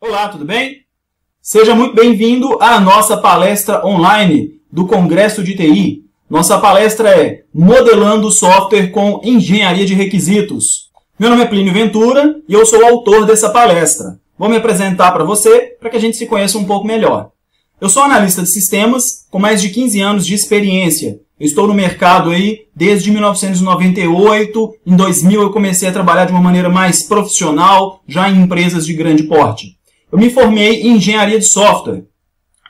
Olá, tudo bem? Seja muito bem-vindo à nossa palestra online do Congresso de TI. Nossa palestra é Modelando Software com Engenharia de Requisitos. Meu nome é Plínio Ventura e eu sou o autor dessa palestra. Vou me apresentar para você para que a gente se conheça um pouco melhor. Eu sou analista de sistemas com mais de 15 anos de experiência. Eu estou no mercado aí desde 1998. Em 2000 eu comecei a trabalhar de uma maneira mais profissional, já em empresas de grande porte. Eu me formei em engenharia de software.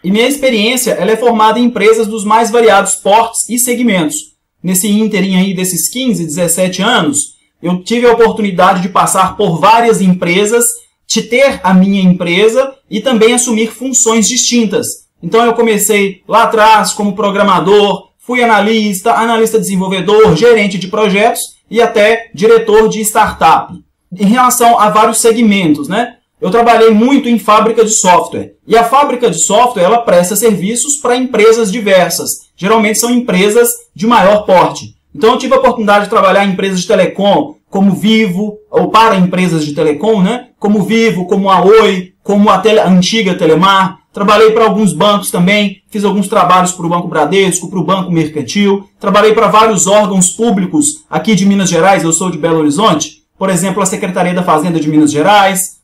E minha experiência ela é formada em empresas dos mais variados portes e segmentos. Nesse ínterim aí desses 15, 17 anos, eu tive a oportunidade de passar por várias empresas, de ter a minha empresa e também assumir funções distintas. Então eu comecei lá atrás como programador, fui analista desenvolvedor, gerente de projetos e até diretor de startup. Em relação a vários segmentos, né? Eu trabalhei muito em fábrica de software. E a fábrica de software ela presta serviços para empresas diversas. Geralmente são empresas de maior porte. Então eu tive a oportunidade de trabalhar em empresas de telecom, como Vivo, ou para empresas de telecom, né? Como Vivo, como a Oi, como a antiga Telemar. Trabalhei para alguns bancos também, fiz alguns trabalhos para o Banco Bradesco, para o Banco Mercantil. Trabalhei para vários órgãos públicos aqui de Minas Gerais, eu sou de Belo Horizonte. Por exemplo, a Secretaria da Fazenda de Minas Gerais,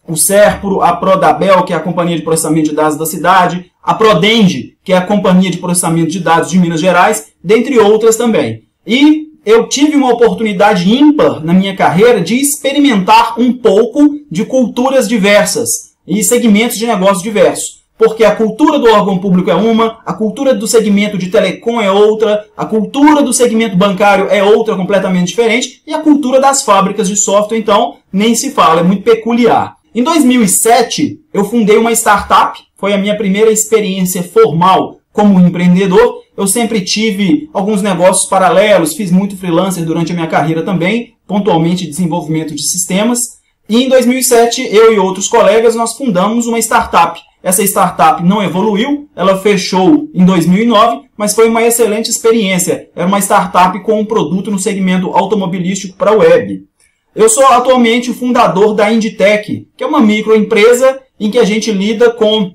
o Serpro, a Prodabel, que é a Companhia de Processamento de Dados da cidade, a Prodenge, que é a Companhia de Processamento de Dados de Minas Gerais, dentre outras também. E eu tive uma oportunidade ímpar na minha carreira de experimentar um pouco de culturas diversas e segmentos de negócios diversos. Porque a cultura do órgão público é uma, a cultura do segmento de telecom é outra, a cultura do segmento bancário é outra completamente diferente, e a cultura das fábricas de software, então, nem se fala, é muito peculiar. Em 2007, eu fundei uma startup, foi a minha primeira experiência formal como empreendedor. Eu sempre tive alguns negócios paralelos, fiz muito freelancer durante a minha carreira também, pontualmente desenvolvimento de sistemas. E em 2007, eu e outros colegas, nós fundamos uma startup. Essa startup não evoluiu, ela fechou em 2009, mas foi uma excelente experiência. Era uma startup com um produto no segmento automobilístico para a web. Eu sou atualmente o fundador da Inditech, que é uma microempresa em que a gente lida com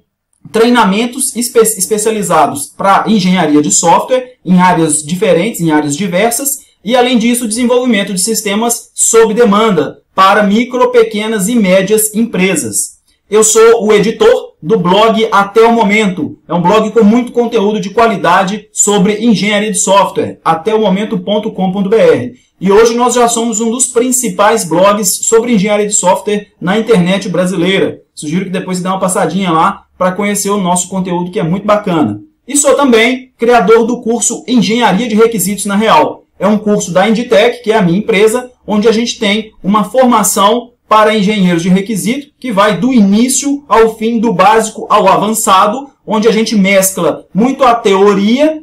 treinamentos especializados para engenharia de software em áreas diferentes, em áreas diversas, e além disso, desenvolvimento de sistemas sob demanda para micro, pequenas e médias empresas. Eu sou o editor do blog Até o Momento. É um blog com muito conteúdo de qualidade sobre engenharia de software, ateomomento.com.br. E hoje nós já somos um dos principais blogs sobre engenharia de software na internet brasileira. Sugiro que depois você dê uma passadinha lá para conhecer o nosso conteúdo, que é muito bacana. E sou também criador do curso Engenharia de Requisitos na Real. É um curso da Inditech, que é a minha empresa, onde a gente tem uma formação para engenheiros de requisito, que vai do início ao fim, do básico ao avançado, onde a gente mescla muito a teoria,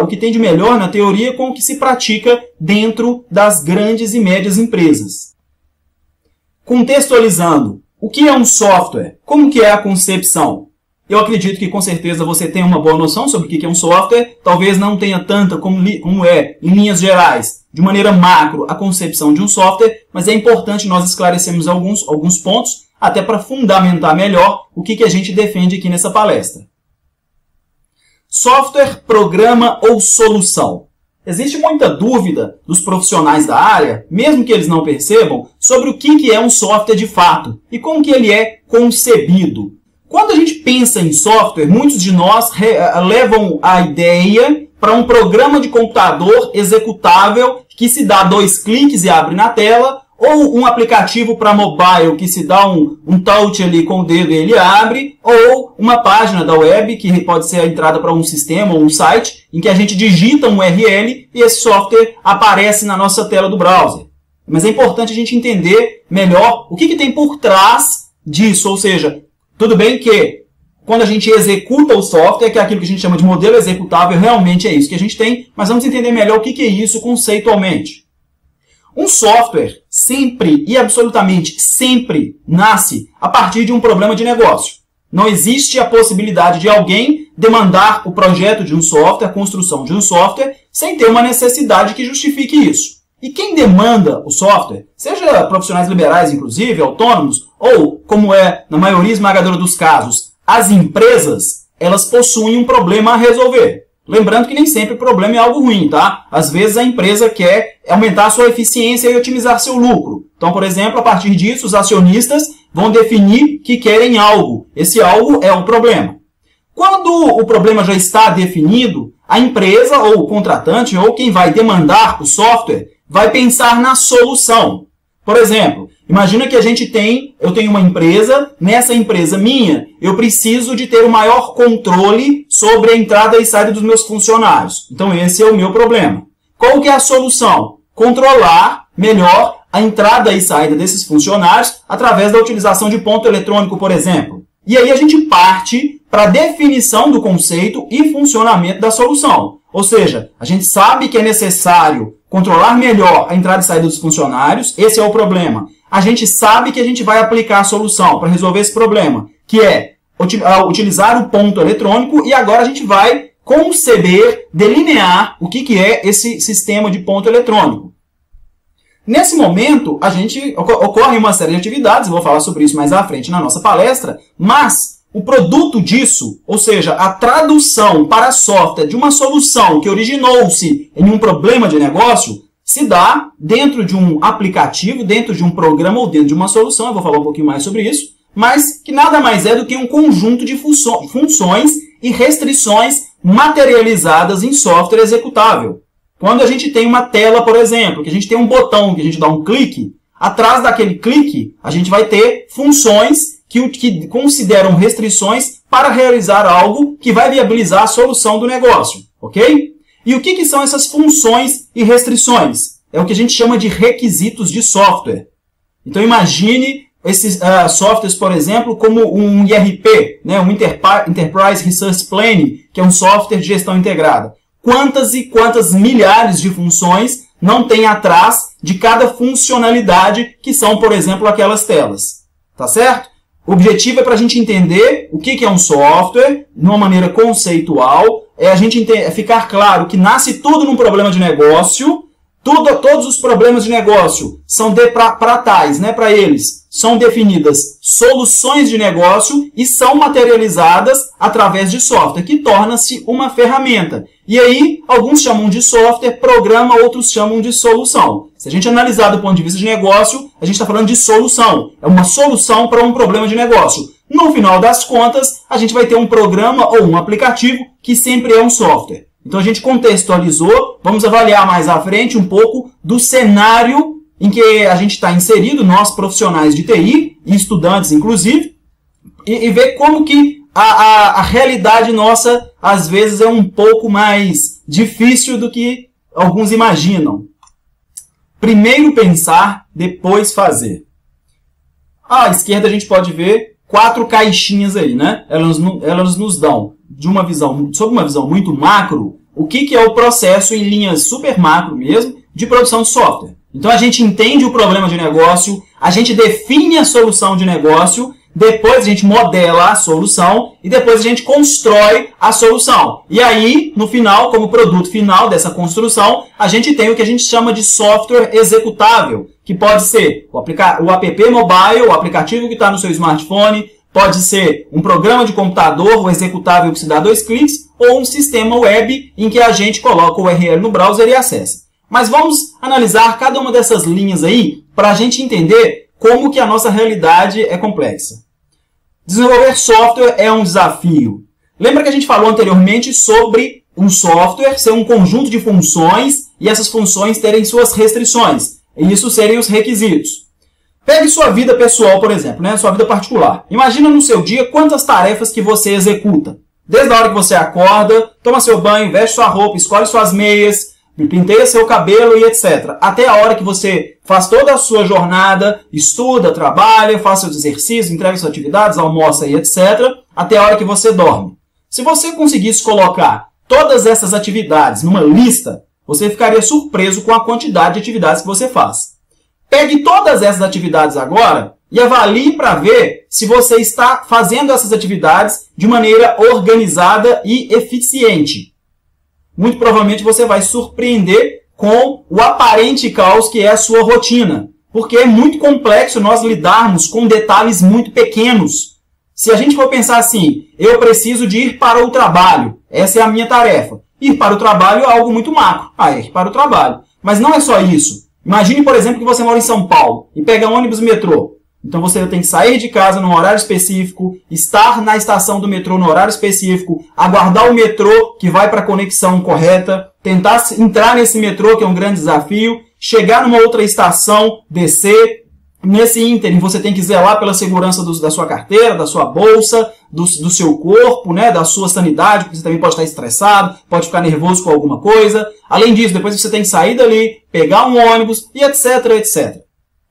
o que tem de melhor na teoria, com o que se pratica dentro das grandes e médias empresas. Contextualizando, o que é um software? Como que é a concepção? Eu acredito que com certeza você tem uma boa noção sobre o que é um software, talvez não tenha tanta como é, em linhas gerais, de maneira macro, a concepção de um software, mas é importante nós esclarecermos alguns pontos, até para fundamentar melhor o que a gente defende aqui nessa palestra. Software, programa ou solução? Existe muita dúvida dos profissionais da área, mesmo que eles não percebam, sobre o que é um software de fato e como que ele é concebido. Quando a gente pensa em software, muitos de nós levam a ideia para um programa de computador executável que se dá 2 cliques e abre na tela, ou um aplicativo para mobile que se dá um touch ali com o dedo e ele abre, ou uma página da web que pode ser a entrada para um sistema ou um site em que a gente digita um URL e esse software aparece na nossa tela do browser. Mas é importante a gente entender melhor o que tem por trás disso, ou seja, tudo bem que quando a gente executa o software, que é aquilo que a gente chama de modelo executável, realmente é isso que a gente tem, mas vamos entender melhor o que é isso conceitualmente. Um software sempre e absolutamente sempre nasce a partir de um problema de negócio. Não existe a possibilidade de alguém demandar o projeto de um software, a construção de um software, sem ter uma necessidade que justifique isso. E quem demanda o software, seja profissionais liberais, inclusive, autônomos, ou, como é na maioria esmagadora dos casos, as empresas, elas possuem um problema a resolver. Lembrando que nem sempre o problema é algo ruim, tá? Às vezes a empresa quer aumentar a sua eficiência e otimizar seu lucro. Então, por exemplo, a partir disso, os acionistas vão definir que querem algo. Esse algo é o problema. Quando o problema já está definido, a empresa ou o contratante ou quem vai demandar o software vai pensar na solução. Por exemplo, imagina que eu tenho uma empresa, nessa empresa minha, eu preciso de ter o maior controle sobre a entrada e saída dos meus funcionários. Então esse é o meu problema. Qual que é a solução? Controlar melhor a entrada e saída desses funcionários através da utilização de ponto eletrônico, por exemplo. E aí a gente parte para a definição do conceito e funcionamento da solução. Ou seja, a gente sabe que é necessário controlar melhor a entrada e saída dos funcionários, esse é o problema. A gente sabe que a gente vai aplicar a solução para resolver esse problema, que é utilizar o ponto eletrônico, e agora a gente vai conceber, delinear o que é esse sistema de ponto eletrônico. Nesse momento, ocorre uma série de atividades, eu vou falar sobre isso mais à frente na nossa palestra, mas o produto disso, ou seja, a tradução para software de uma solução que originou-se em um problema de negócio, se dá dentro de um aplicativo, dentro de um programa ou dentro de uma solução, eu vou falar um pouquinho mais sobre isso, mas que nada mais é do que um conjunto de funções e restrições materializadas em software executável. Quando a gente tem uma tela, por exemplo, que a gente tem um botão que a gente dá um clique, atrás daquele clique a gente vai ter funções que consideram restrições para realizar algo que vai viabilizar a solução do negócio, ok? E o que são essas funções e restrições? É o que a gente chama de requisitos de software. Então imagine esses softwares, por exemplo, como um IRP, né, um Enterprise Resource Planning, que é um software de gestão integrada. Quantas e quantas milhares de funções não tem atrás de cada funcionalidade que são, por exemplo, aquelas telas. Tá certo? O objetivo é para a gente entender o que é um software, de uma maneira conceitual, é ficar claro que nasce tudo num problema de negócio, todos os problemas de negócio são para tais, né, para eles, são definidas soluções de negócio e são materializadas através de software, que torna-se uma ferramenta. E aí, alguns chamam de software, programa, outros chamam de solução. Se a gente analisar do ponto de vista de negócio, a gente está falando de solução. É uma solução para um problema de negócio. No final das contas, a gente vai ter um programa ou um aplicativo que sempre é um software. Então a gente contextualizou, vamos avaliar mais à frente um pouco do cenário em que a gente está inserido, nós profissionais de TI, e estudantes inclusive, e ver como que a realidade nossa, às vezes, é um pouco mais difícil do que alguns imaginam. Primeiro pensar, depois fazer. À esquerda a gente pode ver 4 caixinhas aí, né? Elas nos dão, sob uma visão muito macro, o que é o processo em linhas super macro mesmo, de produção de software. Então a gente entende o problema de negócio, a gente define a solução de negócio, depois a gente modela a solução e depois a gente constrói a solução. E aí, no final, como produto final dessa construção, a gente tem o que a gente chama de software executável, que pode ser o app mobile, o aplicativo que está no seu smartphone, pode ser um programa de computador, o executável que se dá 2 cliques, ou um sistema web em que a gente coloca o URL no browser e acessa. Mas vamos analisar cada uma dessas linhas aí para a gente entender como que a nossa realidade é complexa. Desenvolver software é um desafio. Lembra que a gente falou anteriormente sobre um software ser um conjunto de funções e essas funções terem suas restrições. E isso serem os requisitos. Pegue sua vida pessoal, por exemplo, né? Sua vida particular. Imagina no seu dia quantas tarefas que você executa. Desde a hora que você acorda, toma seu banho, veste sua roupa, escolhe suas meias, penteia seu cabelo e etc. Até a hora que você faz toda a sua jornada, estuda, trabalha, faz seus exercícios, entrega suas atividades, almoça e etc. Até a hora que você dorme. Se você conseguisse colocar todas essas atividades numa lista, você ficaria surpreso com a quantidade de atividades que você faz. Pegue todas essas atividades agora e avalie para ver se você está fazendo essas atividades de maneira organizada e eficiente. Muito provavelmente você vai surpreender com o aparente caos que é a sua rotina. Porque é muito complexo nós lidarmos com detalhes muito pequenos. Se a gente for pensar assim, eu preciso de ir para o trabalho, essa é a minha tarefa. Ir para o trabalho é algo muito macro. Ir para o trabalho. Mas não é só isso. Imagine, por exemplo, que você mora em São Paulo e pega ônibus e metrô. Então você tem que sair de casa num horário específico, estar na estação do metrô no horário específico, aguardar o metrô que vai para a conexão correta, tentar entrar nesse metrô, que é um grande desafio, chegar numa outra estação, descer. Nesse ínterim, você tem que zelar pela segurança da sua carteira, da sua bolsa, do seu corpo, né, da sua sanidade, porque você também pode estar estressado, pode ficar nervoso com alguma coisa. Além disso, depois você tem que sair dali, pegar um ônibus e etc, etc.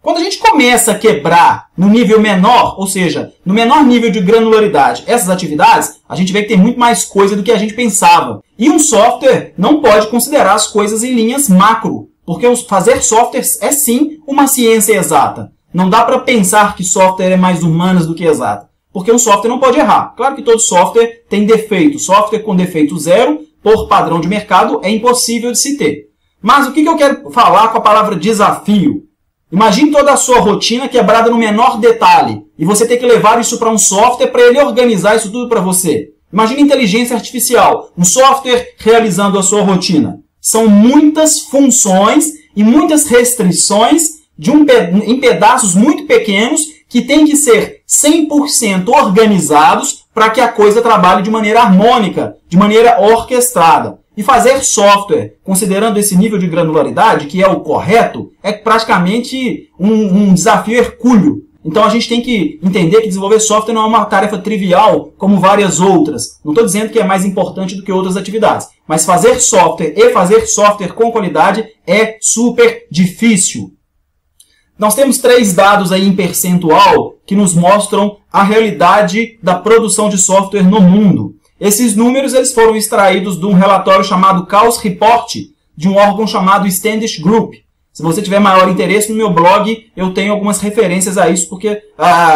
Quando a gente começa a quebrar no nível menor, ou seja, no menor nível de granularidade, essas atividades, a gente vê que tem muito mais coisa do que a gente pensava. E um software não pode considerar as coisas em linhas macro, porque fazer softwares é sim uma ciência exata. Não dá para pensar que software é mais humanas do que exato, porque um software não pode errar. Claro que todo software tem defeito. Software com defeito zero, por padrão de mercado, é impossível de se ter. Mas o que eu quero falar com a palavra desafio? Imagine toda a sua rotina quebrada no menor detalhe, e você ter que levar isso para um software para ele organizar isso tudo para você. Imagine inteligência artificial, um software realizando a sua rotina. São muitas funções e muitas restrições em pedaços muito pequenos que têm que ser 100% organizados para que a coisa trabalhe de maneira harmônica, de maneira orquestrada. E fazer software, considerando esse nível de granularidade, que é o correto, é praticamente um desafio hercúleo. Então a gente tem que entender que desenvolver software não é uma tarefa trivial como várias outras. Não estou dizendo que é mais importante do que outras atividades. Mas fazer software e fazer software com qualidade é super difícil. Nós temos 3 dados aí em percentual que nos mostram a realidade da produção de software no mundo. Esses números eles foram extraídos de um relatório chamado Chaos Report, de um órgão chamado Standish Group. Se você tiver maior interesse, no meu blog eu tenho algumas referências a isso, porque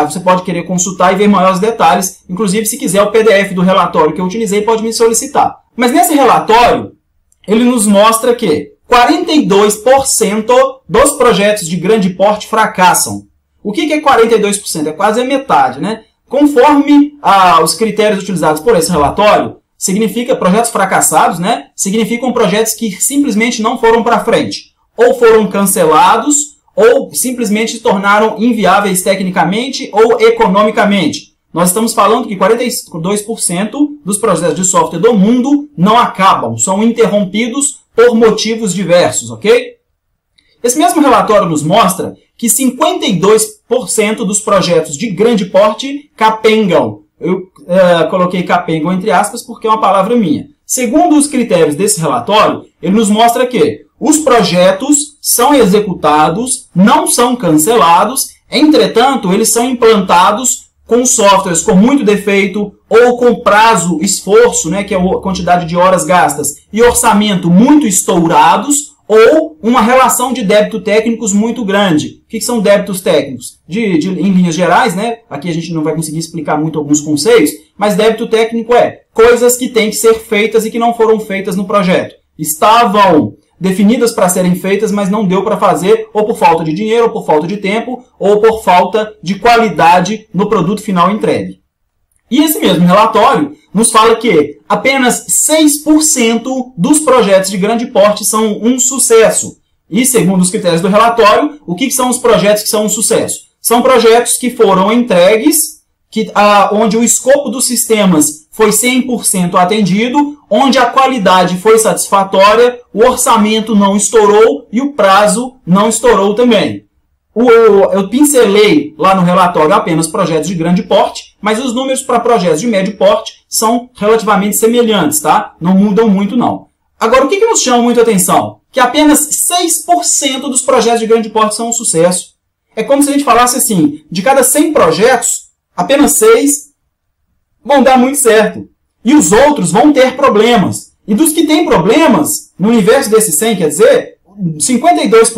você pode querer consultar e ver maiores detalhes. Inclusive, se quiser o PDF do relatório que eu utilizei, pode me solicitar. Mas nesse relatório, ele nos mostra que 42% dos projetos de grande porte fracassam. O que é 42%? É quase a metade, né? Conforme os critérios utilizados por esse relatório, significa projetos fracassados, né? Significam projetos que simplesmente não foram para frente. Ou foram cancelados, ou simplesmente se tornaram inviáveis tecnicamente ou economicamente. Nós estamos falando que 42% dos projetos de software do mundo não acabam, são interrompidos por motivos diversos, ok? Esse mesmo relatório nos mostra que 52% dos projetos de grande porte capengam. Eu coloquei capengam entre aspas porque é uma palavra minha. Segundo os critérios desse relatório, ele nos mostra que os projetos são executados, não são cancelados, entretanto, eles são implantados com softwares com muito defeito ou com prazo, esforço, né, que é a quantidade de horas gastas, e orçamento muito estourados, ou uma relação de débito técnicos muito grande. O que são débitos técnicos? Em linhas gerais, né, aqui a gente não vai conseguir explicar muito alguns conceitos, mas débito técnico é coisas que têm que ser feitas e que não foram feitas no projeto. Estavam definidas para serem feitas, mas não deu para fazer, ou por falta de dinheiro, ou por falta de tempo, ou por falta de qualidade no produto final entregue. E esse mesmo relatório nos fala que apenas 6% dos projetos de grande porte são um sucesso. E, segundo os critérios do relatório, o que são os projetos que são um sucesso? São projetos que foram entregues, onde o escopo dos sistemas foi 100% atendido, onde a qualidade foi satisfatória, o orçamento não estourou e o prazo não estourou também. Eu pincelei lá no relatório apenas projetos de grande porte, mas os números para projetos de médio porte são relativamente semelhantes, tá? Não mudam muito, não. Agora, o que nos chama muito a atenção? Que apenas 6% dos projetos de grande porte são um sucesso. É como se a gente falasse assim, de cada 100 projetos, apenas 6 vão dar muito certo. E os outros vão ter problemas. E dos que têm problemas, no universo desses 100, quer dizer, 52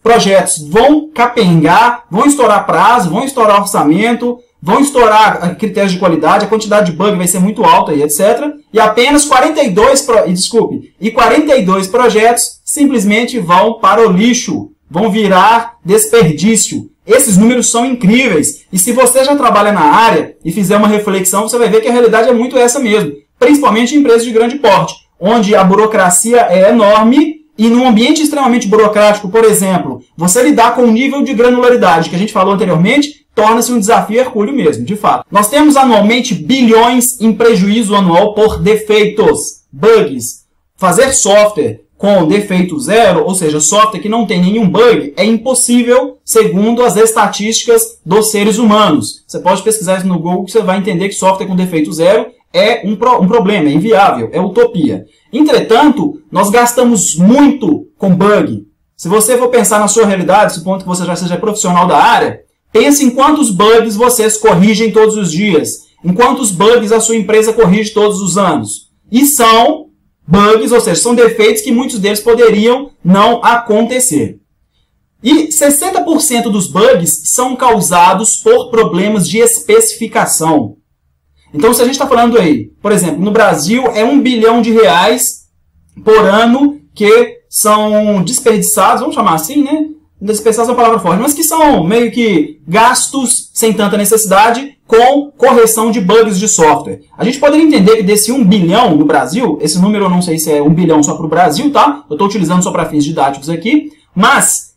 projetos vão capengar, vão estourar prazo, vão estourar orçamento, vão estourar critérios de qualidade, a quantidade de bug vai ser muito alta e etc. E apenas 42 projetos simplesmente vão para o lixo, vão virar desperdício. Esses números são incríveis. E se você já trabalha na área e fizer uma reflexão, você vai ver que a realidade é muito essa mesmo. Principalmente em empresas de grande porte, onde a burocracia é enorme e num ambiente extremamente burocrático, por exemplo, você lidar com o nível de granularidade que a gente falou anteriormente, torna-se um desafio hercúleo mesmo, de fato. Nós temos anualmente bilhões em prejuízo anual por defeitos, bugs. Fazer software com defeito zero, ou seja, software que não tem nenhum bug, é impossível segundo as estatísticas dos seres humanos. Você pode pesquisar isso no Google que você vai entender que software com defeito zero é um problema, é inviável, é utopia. Entretanto, nós gastamos muito com bug. Se você for pensar na sua realidade, supondo que você já seja profissional da área, pense em quantos bugs vocês corrigem todos os dias, em quantos bugs a sua empresa corrige todos os anos. E são bugs, ou seja, são defeitos que muitos deles poderiam não acontecer. E 60% dos bugs são causados por problemas de especificação. Então, se a gente está falando aí, por exemplo, no Brasil é R$1 bilhão por ano que são desperdiçados, vamos chamar assim, né? Desperdiçados é uma palavra forte, mas que são meio que gastos sem tanta necessidade com correção de bugs de software. A gente poderia entender que desse 1 bilhão no Brasil, esse número eu não sei se é 1 bilhão só para o Brasil, tá? Eu estou utilizando só para fins didáticos aqui, mas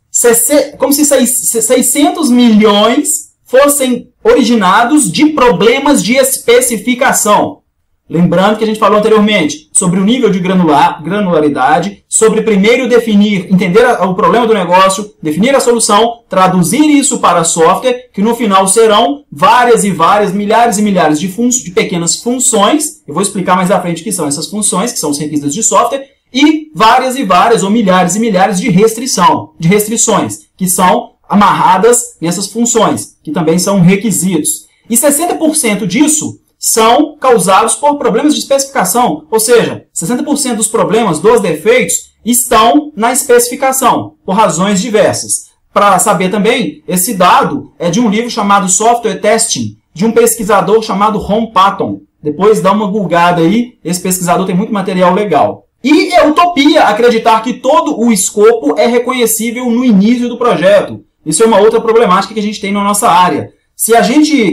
como se 600 milhões fossem originados de problemas de especificação. Lembrando que a gente falou anteriormente sobre o nível de granularidade, sobre primeiro definir, entender o problema do negócio, definir a solução, traduzir isso para software, que no final serão várias e várias, milhares e milhares de pequenas funções, eu vou explicar mais à frente o que são essas funções, que são os requisitos de software, e várias, ou milhares e milhares de restrições, que são amarradas nessas funções, que também são requisitos. E 60% disso são causados por problemas de especificação, ou seja, 60% dos problemas, dos defeitos, estão na especificação, por razões diversas. Para saber também, esse dado é de um livro chamado Software Testing, de um pesquisador chamado Ron Patton. Depois dá uma googada aí, esse pesquisador tem muito material legal. E é utopia acreditar que todo o escopo é reconhecível no início do projeto. Isso é uma outra problemática que a gente tem na nossa área.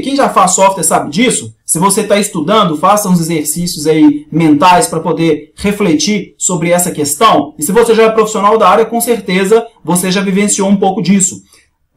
Quem já faz software sabe disso. Se você está estudando, faça uns exercícios aí mentais para poder refletir sobre essa questão. E se você já é profissional da área, com certeza você já vivenciou um pouco disso.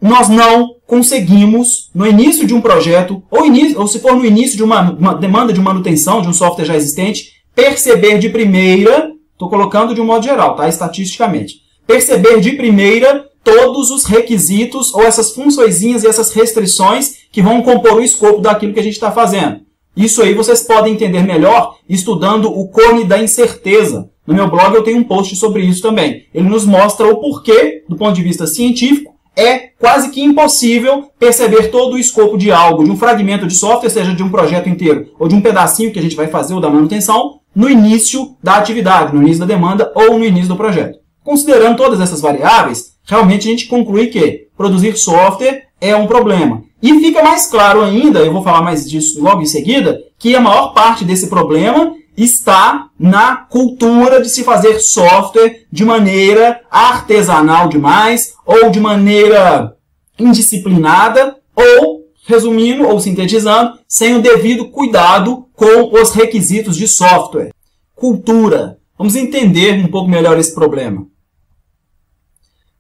Nós não conseguimos, no início de um projeto, ou se for no início de uma demanda de manutenção de um software já existente, perceber de primeira, estou colocando de um modo geral, tá? Estatisticamente, perceber de primeira todos os requisitos ou essas funçõezinhas e essas restrições que vão compor o escopo daquilo que a gente está fazendo. Isso aí vocês podem entender melhor estudando o cone da incerteza. No meu blog eu tenho um post sobre isso também. Ele nos mostra o porquê, do ponto de vista científico, é quase que impossível perceber todo o escopo de algo, de um fragmento de software, seja de um projeto inteiro ou de um pedacinho que a gente vai fazer ou da manutenção, no início da atividade, no início da demanda ou no início do projeto. Considerando todas essas variáveis, realmente a gente conclui que produzir software é um problema. E fica mais claro ainda, eu vou falar mais disso logo em seguida, que a maior parte desse problema está na cultura de se fazer software de maneira artesanal demais, ou de maneira indisciplinada, ou, resumindo ou sintetizando, sem o devido cuidado com os requisitos de software. Cultura. Vamos entender um pouco melhor esse problema.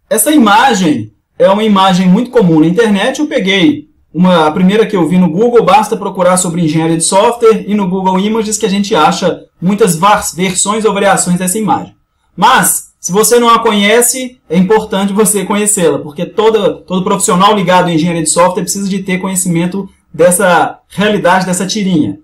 Essa imagem é uma imagem muito comum na internet. Eu peguei a primeira que eu vi no Google, basta procurar sobre engenharia de software e no Google Images que a gente acha muitas versões ou variações dessa imagem. Mas, se você não a conhece, é importante você conhecê-la, porque todo profissional ligado em engenharia de software precisa de ter conhecimento dessa realidade, dessa tirinha.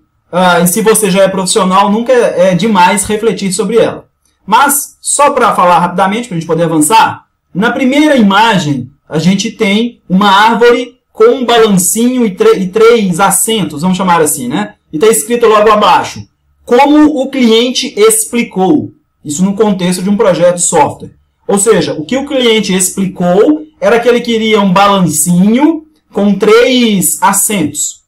E se você já é profissional, nunca é demais refletir sobre ela. Mas, só para falar rapidamente, para a gente poder avançar, na primeira imagem, a gente tem uma árvore com um balancinho e 3 assentos, vamos chamar assim, né? E está escrito logo abaixo, como o cliente explicou. Isso no contexto de um projeto de software. Ou seja, o que o cliente explicou era que ele queria um balancinho com 3 assentos.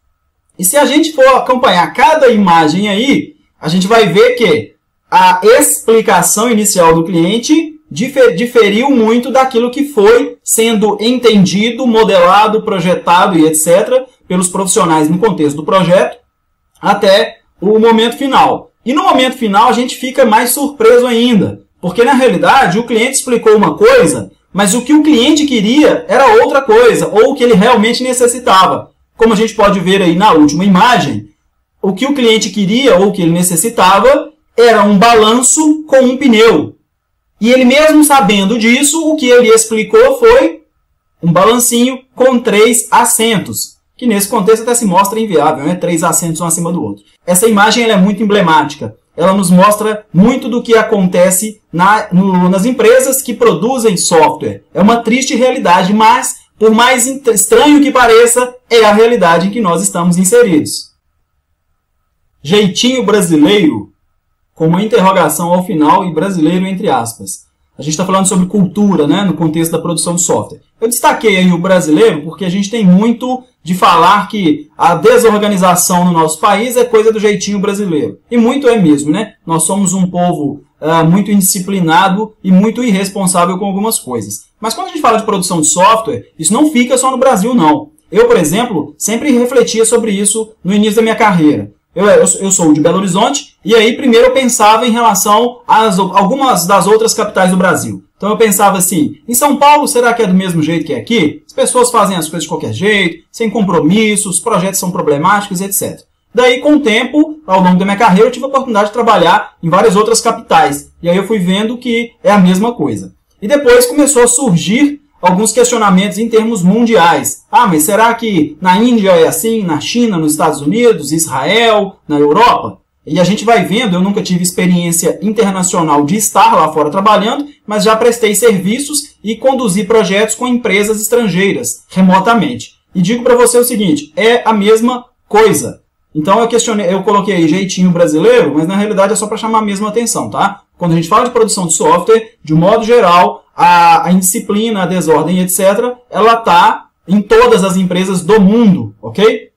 E se a gente for acompanhar cada imagem aí, a gente vai ver que a explicação inicial do cliente diferiu muito daquilo que foi sendo entendido, modelado, projetado e etc. pelos profissionais no contexto do projeto até o momento final. E no momento final a gente fica mais surpreso ainda, porque na realidade o cliente explicou uma coisa, mas o que o cliente queria era outra coisa, ou o que ele realmente necessitava. Como a gente pode ver aí na última imagem, o que o cliente queria ou o que ele necessitava era um balanço com um pneu. E ele mesmo sabendo disso, o que ele explicou foi um balancinho com 3 assentos, que nesse contexto até se mostra inviável, né? 3 assentos um acima do outro. Essa imagem ela é muito emblemática. Ela nos mostra muito do que acontece nas empresas que produzem software. É uma triste realidade, mas, por mais estranho que pareça, é a realidade em que nós estamos inseridos. Jeitinho brasileiro, com uma interrogação ao final e brasileiro entre aspas. A gente está falando sobre cultura, né, no contexto da produção de software. Eu destaquei aí o brasileiro porque a gente tem muito de falar que a desorganização no nosso país é coisa do jeitinho brasileiro. E muito é mesmo, né? Nós somos um povo muito indisciplinado e muito irresponsável com algumas coisas. Mas quando a gente fala de produção de software, isso não fica só no Brasil, não. Eu, por exemplo, sempre refletia sobre isso no início da minha carreira. Eu sou de Belo Horizonte, e aí primeiro eu pensava em relação a algumas das outras capitais do Brasil. Então eu pensava assim, em São Paulo será que é do mesmo jeito que é aqui? As pessoas fazem as coisas de qualquer jeito, sem compromisso, os projetos são problemáticos, etc. Daí, com o tempo, ao longo da minha carreira, eu tive a oportunidade de trabalhar em várias outras capitais. E aí eu fui vendo que é a mesma coisa. E depois começou a surgir alguns questionamentos em termos mundiais. Ah, mas será que na Índia é assim, na China, nos Estados Unidos, Israel, na Europa? E a gente vai vendo, eu nunca tive experiência internacional de estar lá fora trabalhando, mas já prestei serviços e conduzi projetos com empresas estrangeiras, remotamente. E digo para você o seguinte, é a mesma coisa. Então eu coloquei aí jeitinho brasileiro, mas na realidade é só para chamar a mesma atenção, tá? Quando a gente fala de produção de software, de um modo geral, a indisciplina, a desordem, etc., ela está em todas as empresas do mundo, ok?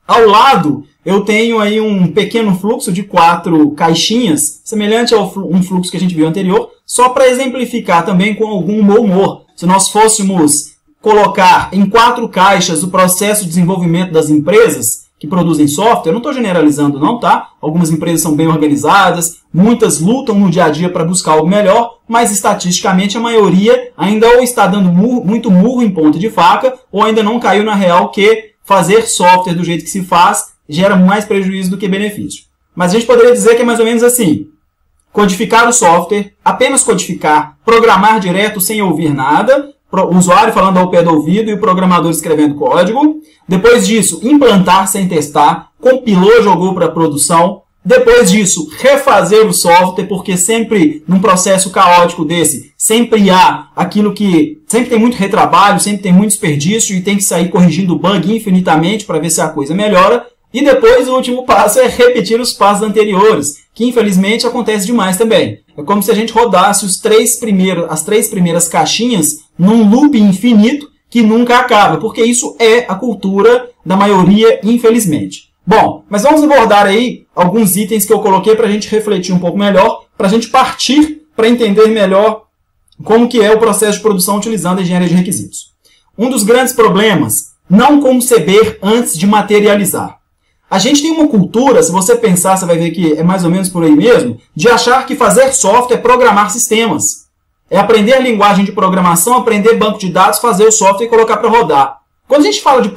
Ao lado, eu tenho aí um pequeno fluxo de 4 caixinhas, semelhante a um fluxo que a gente viu anterior, só para exemplificar também com algum humor. Se nós fôssemos colocar em 4 caixas o processo de desenvolvimento das empresas que produzem software, eu não estou generalizando não, tá? Algumas empresas são bem organizadas, muitas lutam no dia a dia para buscar algo melhor, mas estatisticamente a maioria ainda ou está dando muito murro em ponta de faca, ou ainda não caiu na real que fazer software do jeito que se faz gera mais prejuízo do que benefício. Mas a gente poderia dizer que é mais ou menos assim: codificar o software, apenas codificar, programar direto sem ouvir nada, o usuário falando ao pé do ouvido e o programador escrevendo código. Depois disso, implantar sem testar, compilou, jogou para produção. Depois disso, refazer o software, porque sempre, num processo caótico desse, sempre há aquilo que... Sempre tem muito retrabalho, sempre tem muito desperdício e tem que sair corrigindo o bug infinitamente para ver se a coisa melhora. E depois, o último passo é repetir os passos anteriores, que infelizmente acontece demais também. É como se a gente rodasse as 3 primeiras caixinhas num loop infinito que nunca acaba, porque isso é a cultura da maioria, infelizmente. Bom, mas vamos abordar aí alguns itens que eu coloquei para a gente refletir um pouco melhor, para a gente partir para entender melhor como que é o processo de produção utilizando a engenharia de requisitos. Um dos grandes problemas, não conceber antes de materializar. A gente tem uma cultura, se você pensar, você vai ver que é mais ou menos por aí mesmo, de achar que fazer software é programar sistemas. É aprender a linguagem de programação, aprender banco de dados, fazer o software e colocar para rodar. Quando a gente fala de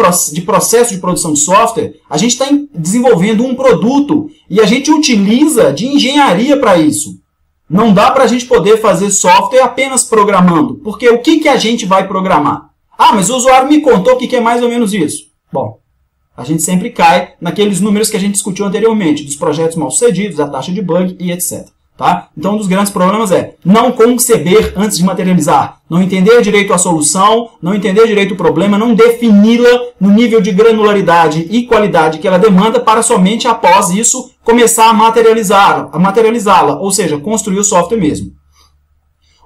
processo de produção de software, a gente está desenvolvendo um produto e a gente utiliza de engenharia para isso. Não dá para a gente poder fazer software apenas programando, porque o que a gente vai programar? Ah, mas o usuário me contou que é mais ou menos isso. Bom, a gente sempre cai naqueles números que a gente discutiu anteriormente, dos projetos mal-sucedidos, da taxa de bug e etc. Tá? Então, um dos grandes problemas é não conceber antes de materializar, não entender direito a solução, não entender direito o problema, não defini-la no nível de granularidade e qualidade que ela demanda para somente após isso começar a materializá-la, ou seja, construir o software mesmo.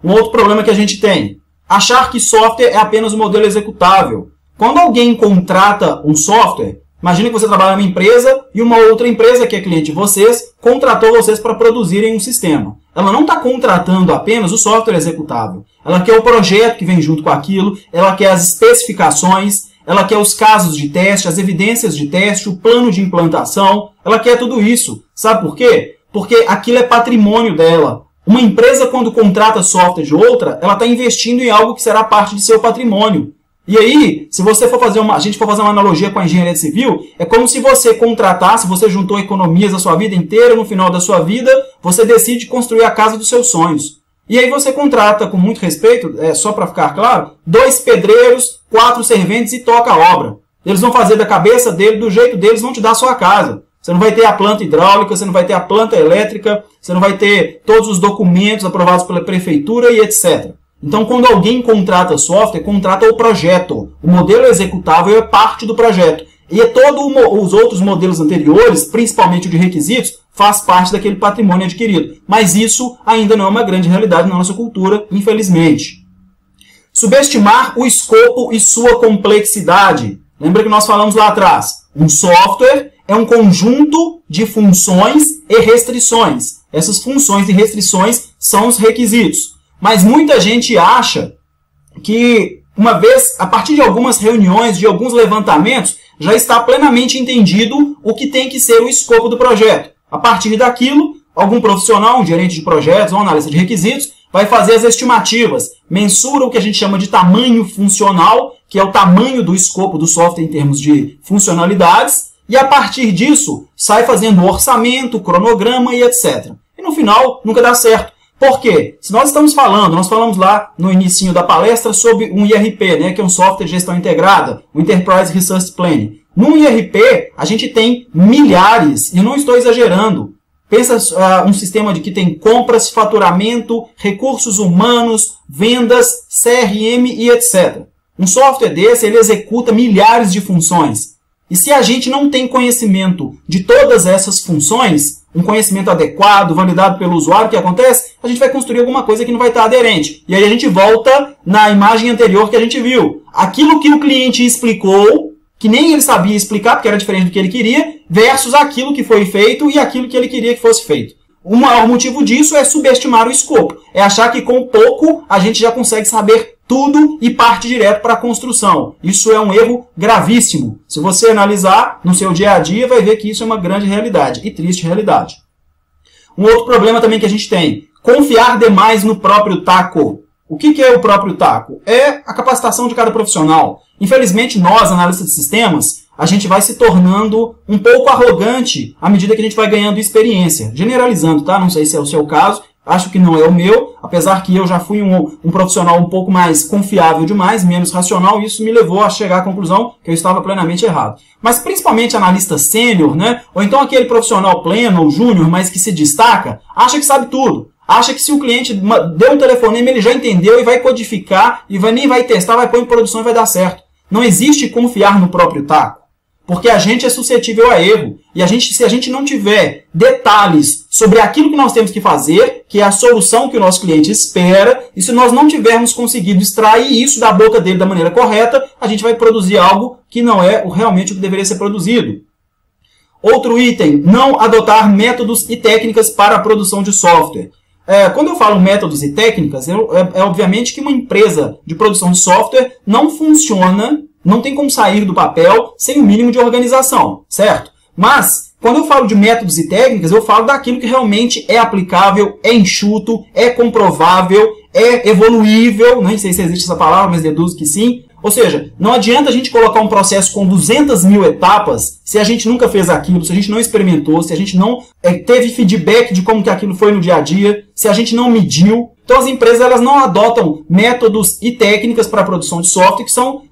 Um outro problema que a gente tem, achar que software é apenas um modelo executável. Quando alguém contrata um software, imagine que você trabalha numa empresa e uma outra empresa que é cliente de vocês contratou vocês para produzirem um sistema. Ela não está contratando apenas o software executável. Ela quer o projeto que vem junto com aquilo, ela quer as especificações, ela quer os casos de teste, as evidências de teste, o plano de implantação, ela quer tudo isso. Sabe por quê? Porque aquilo é patrimônio dela. Uma empresa, quando contrata software de outra, ela está investindo em algo que será parte de seu patrimônio. E aí, se você for fazer a gente for fazer uma analogia com a engenharia civil, é como se você contratasse, você juntou economias a sua vida inteira, no final da sua vida, você decide construir a casa dos seus sonhos. E aí você contrata, com muito respeito, só para ficar claro, 2 pedreiros, 4 serventes e toca a obra. Eles vão fazer da cabeça dele, do jeito deles, vão te dar a sua casa. Você não vai ter a planta hidráulica, você não vai ter a planta elétrica, você não vai ter todos os documentos aprovados pela prefeitura e etc. Então, quando alguém contrata software, contrata o projeto. O modelo executável é parte do projeto. E todos os outros modelos anteriores, principalmente o de requisitos, faz parte daquele patrimônio adquirido. Mas isso ainda não é uma grande realidade na nossa cultura, infelizmente. Subestimar o escopo e sua complexidade. Lembra que nós falamos lá atrás? Um software é um conjunto de funções e restrições. Essas funções e restrições são os requisitos. Mas muita gente acha que, uma vez, a partir de algumas reuniões, de alguns levantamentos, já está plenamente entendido o que tem que ser o escopo do projeto. A partir daquilo, algum profissional, um gerente de projetos, um analista de requisitos, vai fazer as estimativas, mensura o que a gente chama de tamanho funcional, que é o tamanho do escopo do software em termos de funcionalidades, e a partir disso, sai fazendo o orçamento, cronograma e etc. E no final, nunca dá certo. Por quê? Se nós estamos falando, nós falamos lá no inicinho da palestra sobre um IRP, né, que é um software de gestão integrada, o Enterprise Resource Planning. No IRP, a gente tem milhares, e não estou exagerando. Pensa um sistema que tem compras, faturamento, recursos humanos, vendas, CRM e etc. Um software desse, ele executa milhares de funções. E se a gente não tem conhecimento de todas essas funções, um conhecimento adequado, validado pelo usuário, o que acontece? A gente vai construir alguma coisa que não vai estar aderente. E aí a gente volta na imagem anterior que a gente viu. Aquilo que o cliente explicou, que nem ele sabia explicar, porque era diferente do que ele queria, versus aquilo que foi feito e aquilo que ele queria que fosse feito. O maior motivo disso é subestimar o escopo. É achar que com pouco a gente já consegue saber tudo e parte direto para a construção. Isso é um erro gravíssimo. Se você analisar no seu dia a dia, vai ver que isso é uma grande realidade e triste realidade. Um outro problema também que a gente tem, confiar demais no próprio taco. O que é o próprio taco? É a capacitação de cada profissional. Infelizmente, nós, analistas de sistemas, a gente vai se tornando um pouco arrogante à medida que a gente vai ganhando experiência. Generalizando, tá? Não sei se é o seu caso, acho que não é o meu, apesar que eu já fui um profissional um pouco mais confiável demais, menos racional, e isso me levou a chegar à conclusão que eu estava plenamente errado. Mas principalmente analista sênior, né? Ou então aquele profissional pleno ou júnior, mas que se destaca, acha que sabe tudo. Acha que se o cliente deu um telefonema, ele já entendeu e vai codificar, e nem vai testar, vai pôr em produção e vai dar certo. Não existe confiar no próprio taco. Porque a gente é suscetível a erro. E se a gente não tiver detalhes sobre aquilo que nós temos que fazer, que é a solução que o nosso cliente espera, e se nós não tivermos conseguido extrair isso da boca dele da maneira correta, a gente vai produzir algo que não é realmente o que deveria ser produzido. Outro item, não adotar métodos e técnicas para a produção de software. Quando eu falo métodos e técnicas, é obviamente que uma empresa de produção de software não funciona, não tem como sair do papel sem o mínimo de organização, certo? Mas, quando eu falo de métodos e técnicas, eu falo daquilo que realmente é aplicável, é enxuto, é comprovável, é evoluível, nem sei se existe essa palavra, mas deduzo que sim. Ou seja, não adianta a gente colocar um processo com 200 mil etapas se a gente nunca fez aquilo, se a gente não experimentou, se a gente não teve feedback de como que aquilo foi no dia a dia, se a gente não mediu. Então as empresas elas não adotam métodos e técnicas para a produção de software que são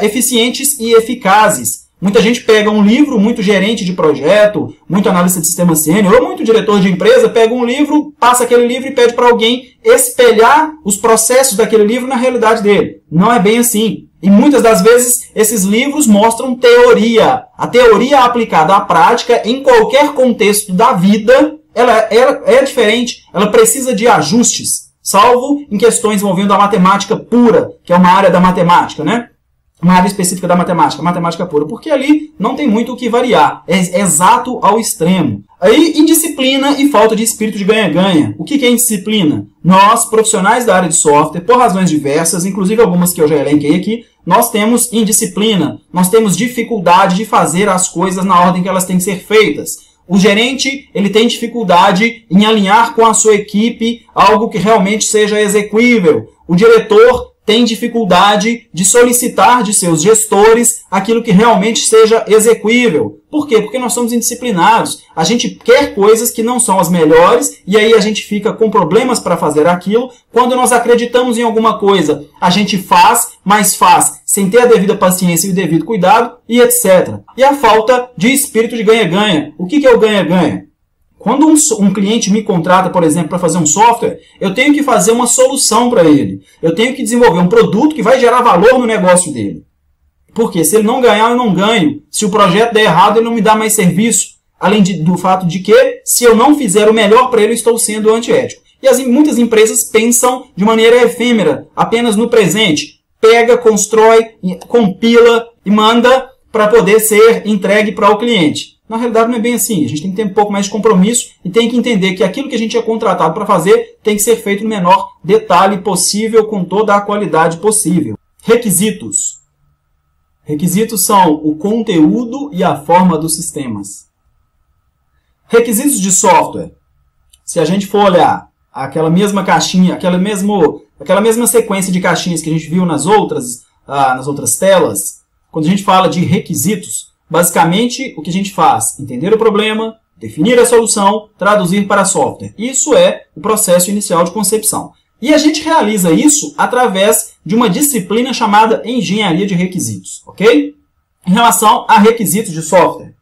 eficientes e eficazes. Muita gente pega um livro, muito gerente de projeto, muito analista de sistema sênior, ou muito diretor de empresa, pega um livro, passa aquele livro e pede para alguém espelhar os processos daquele livro na realidade dele. Não é bem assim. E muitas das vezes esses livros mostram teoria. A teoria aplicada à prática em qualquer contexto da vida, ela é diferente, ela precisa de ajustes, salvo em questões envolvendo a matemática pura, que é uma área da matemática, né? Uma área específica da matemática, matemática pura, porque ali não tem muito o que variar, é exato ao extremo. Aí, indisciplina e falta de espírito de ganha-ganha. O que é indisciplina? Nós, profissionais da área de software, por razões diversas, inclusive algumas que eu já elenquei aqui, nós temos indisciplina, nós temos dificuldade de fazer as coisas na ordem que elas têm que ser feitas. O gerente, ele tem dificuldade em alinhar com a sua equipe algo que realmente seja execuível. O diretor tem dificuldade de solicitar de seus gestores aquilo que realmente seja execuível. Por quê? Porque nós somos indisciplinados. A gente quer coisas que não são as melhores e aí a gente fica com problemas para fazer aquilo. Quando nós acreditamos em alguma coisa, a gente faz, mas faz sem ter a devida paciência e o devido cuidado e etc. E a falta de espírito de ganha-ganha. O que é o ganha-ganha? Quando um cliente me contrata, por exemplo, para fazer um software, eu tenho que fazer uma solução para ele. Eu tenho que desenvolver um produto que vai gerar valor no negócio dele. Porque se ele não ganhar, eu não ganho. Se o projeto der errado, ele não me dá mais serviço. Além do fato de que, se eu não fizer o melhor para ele, eu estou sendo antiético. E muitas empresas pensam de maneira efêmera, apenas no presente. Pega, constrói, compila e manda para poder ser entregue para o cliente. Na realidade não é bem assim, a gente tem que ter um pouco mais de compromisso e tem que entender que aquilo que a gente é contratado para fazer tem que ser feito no menor detalhe possível, com toda a qualidade possível. Requisitos. Requisitos são o conteúdo e a forma dos sistemas. Requisitos de software. Se a gente for olhar aquela mesma caixinha, aquela mesma sequência de caixinhas que a gente viu nas outras telas, quando a gente fala de requisitos, basicamente, o que a gente faz? Entender o problema, definir a solução, traduzir para software. Isso é o processo inicial de concepção. E a gente realiza isso através de uma disciplina chamada engenharia de requisitos, ok? Em relação a requisitos de software.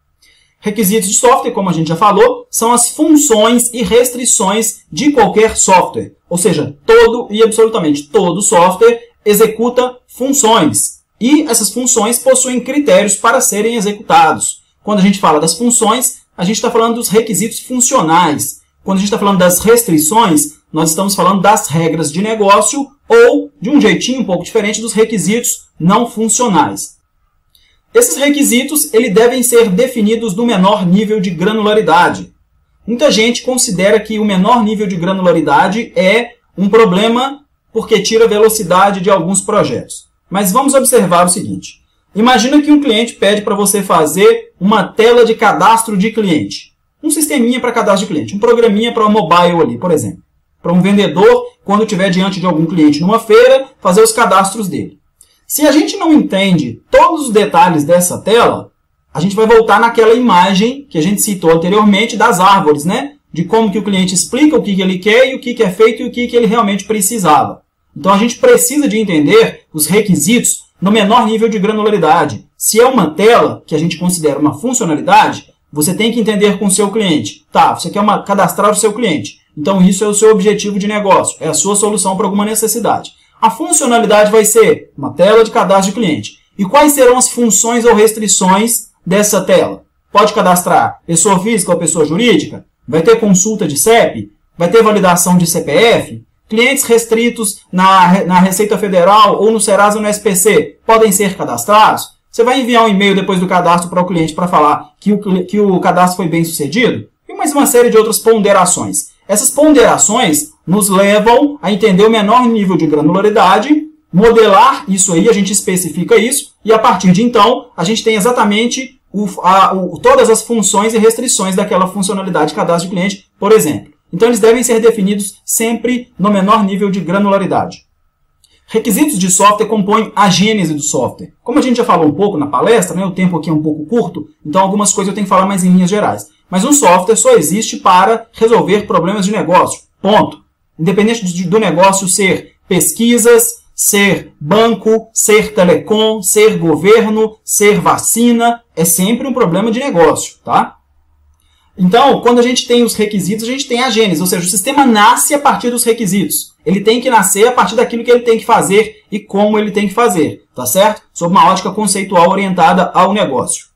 Requisitos de software, como a gente já falou, são as funções e restrições de qualquer software. Ou seja, todo e absolutamente todo software executa funções. E essas funções possuem critérios para serem executados. Quando a gente fala das funções, a gente está falando dos requisitos funcionais. Quando a gente está falando das restrições, nós estamos falando das regras de negócio ou, de um jeitinho um pouco diferente, dos requisitos não funcionais. Esses requisitos eles devem ser definidos no menor nível de granularidade. Muita gente considera que o menor nível de granularidade é um problema porque tira a velocidade de alguns projetos. Mas vamos observar o seguinte. Imagina que um cliente pede para você fazer uma tela de cadastro de cliente. Um sisteminha para cadastro de cliente. Um programinha para o mobile ali, por exemplo. Para um vendedor, quando estiver diante de algum cliente numa feira, fazer os cadastros dele. Se a gente não entende todos os detalhes dessa tela, a gente vai voltar naquela imagem que a gente citou anteriormente das árvores, né? De como que o cliente explica o que ele quer e o que é feito e o que ele realmente precisava. Então, a gente precisa de entender os requisitos no menor nível de granularidade. Se é uma tela que a gente considera uma funcionalidade, você tem que entender com o seu cliente. Tá, você quer cadastrar o seu cliente. Então, isso é o seu objetivo de negócio. É a sua solução para alguma necessidade. A funcionalidade vai ser uma tela de cadastro de cliente. E quais serão as funções ou restrições dessa tela? Pode cadastrar pessoa física ou pessoa jurídica? Vai ter consulta de CEP? Vai ter validação de CPF? Clientes restritos na Receita Federal ou no Serasa ou no SPC podem ser cadastrados? Você vai enviar um e-mail depois do cadastro para o cliente para falar que o cadastro foi bem sucedido? E mais uma série de outras ponderações. Essas ponderações nos levam a entender o menor nível de granularidade, modelar isso aí, a gente especifica isso, e a partir de então, a gente tem exatamente todas as funções e restrições daquela funcionalidade de cadastro de cliente, por exemplo. Então, eles devem ser definidos sempre no menor nível de granularidade. Requisitos de software compõem a gênese do software. Como a gente já falou um pouco na palestra, né, o tempo aqui é um pouco curto, então algumas coisas eu tenho que falar mais em linhas gerais. Mas um software só existe para resolver problemas de negócio. Ponto. Independente do negócio ser pesquisas, ser banco, ser telecom, ser governo, ser vacina, é sempre um problema de negócio, tá? Então, quando a gente tem os requisitos, a gente tem a gênese, ou seja, o sistema nasce a partir dos requisitos. Ele tem que nascer a partir daquilo que ele tem que fazer e como ele tem que fazer, tá certo? Sob uma ótica conceitual orientada ao negócio.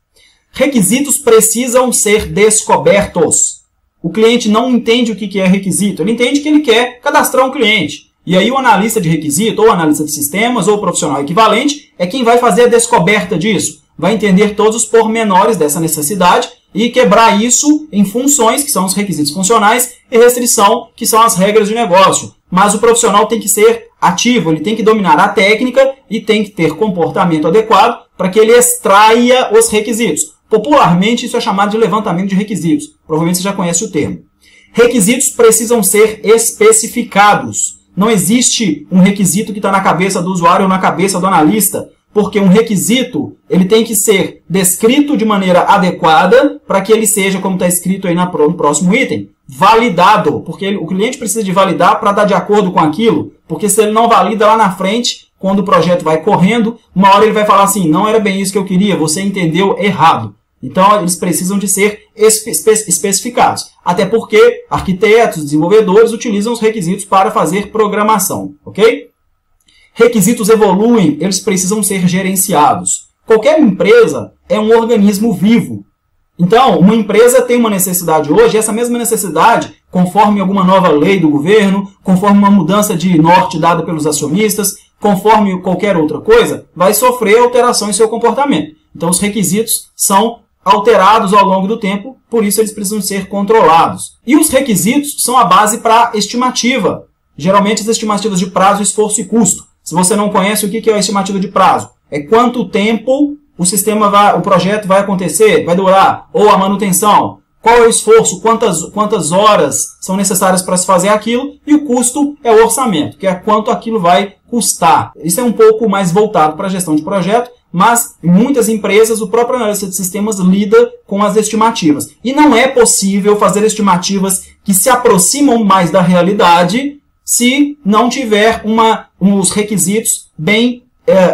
Requisitos precisam ser descobertos. O cliente não entende o que é requisito, ele entende que ele quer cadastrar um cliente. E aí o analista de requisito, ou analista de sistemas, ou profissional equivalente, é quem vai fazer a descoberta disso. Vai entender todos os pormenores dessa necessidade e quebrar isso em funções, que são os requisitos funcionais, e restrição, que são as regras de negócio. Mas o profissional tem que ser ativo, ele tem que dominar a técnica e tem que ter comportamento adequado para que ele extraia os requisitos. Popularmente, isso é chamado de levantamento de requisitos. Provavelmente você já conhece o termo. Requisitos precisam ser especificados. Não existe um requisito que está na cabeça do usuário ou na cabeça do analista, porque um requisito ele tem que ser descrito de maneira adequada para que ele seja, como está escrito aí no próximo item, validado, porque o cliente precisa de validar para dar de acordo com aquilo, porque se ele não valida lá na frente, quando o projeto vai correndo, uma hora ele vai falar assim, não era bem isso que eu queria, você entendeu errado. Então, eles precisam de ser especificados. Até porque arquitetos, desenvolvedores utilizam os requisitos para fazer programação. Ok? Requisitos evoluem, eles precisam ser gerenciados. Qualquer empresa é um organismo vivo. Então, uma empresa tem uma necessidade hoje, e essa mesma necessidade, conforme alguma nova lei do governo, conforme uma mudança de norte dada pelos acionistas, conforme qualquer outra coisa, vai sofrer alteração em seu comportamento. Então, os requisitos são alterados ao longo do tempo, por isso eles precisam ser controlados. E os requisitos são a base para a estimativa. Geralmente as estimativas de prazo, esforço e custo. Se você não conhece o que é a estimativa de prazo, é quanto tempo o projeto vai acontecer, vai durar, ou a manutenção, qual é o esforço, quantas horas são necessárias para se fazer aquilo, e o custo é o orçamento, que é quanto aquilo vai custar. Isso é um pouco mais voltado para a gestão de projeto, mas em muitas empresas o próprio analista de sistemas lida com as estimativas. E não é possível fazer estimativas que se aproximam mais da realidade se não tiver uns requisitos bem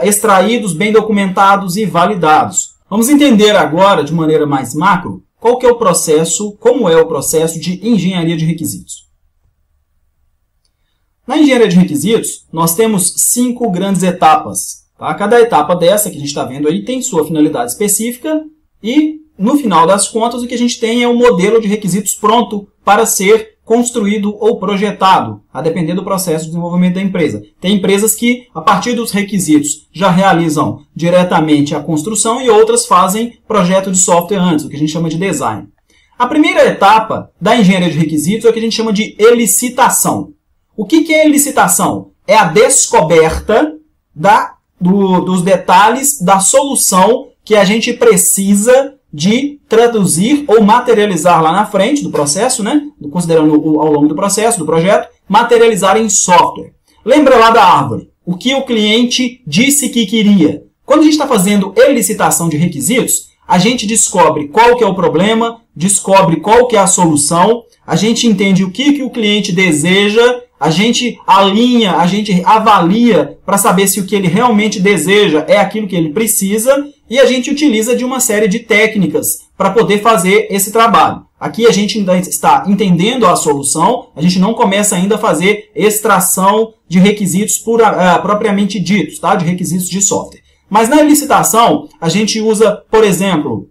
extraídos, bem documentados e validados. Vamos entender agora, de maneira mais macro, qual que é o processo, como é o processo de engenharia de requisitos. Na engenharia de requisitos, nós temos 5 grandes etapas. Tá? Cada etapa dessa que a gente está vendo aí tem sua finalidade específica e, no final das contas, o que a gente tem é um modelo de requisitos pronto para ser construído ou projetado, a depender do processo de desenvolvimento da empresa. Tem empresas que, a partir dos requisitos, já realizam diretamente a construção e outras fazem projeto de software antes, o que a gente chama de design. A primeira etapa da engenharia de requisitos é o que a gente chama de elicitação. O que é elicitação? É a descoberta dos detalhes da solução que a gente precisa de traduzir ou materializar lá na frente do processo, né? Considerando ao longo do processo, do projeto, materializar em software. Lembra lá da árvore? O que o cliente disse que queria. Quando a gente está fazendo elicitação de requisitos, a gente descobre qual que é o problema, descobre qual que é a solução, a gente entende o que o cliente deseja, a gente alinha, a gente avalia para saber se o que ele realmente deseja é aquilo que ele precisa e a gente utiliza de uma série de técnicas para poder fazer esse trabalho. Aqui a gente ainda está entendendo a solução, a gente não começa ainda a fazer extração de requisitos propriamente ditos, tá? De requisitos de software. Mas na licitação, a gente usa, por exemplo,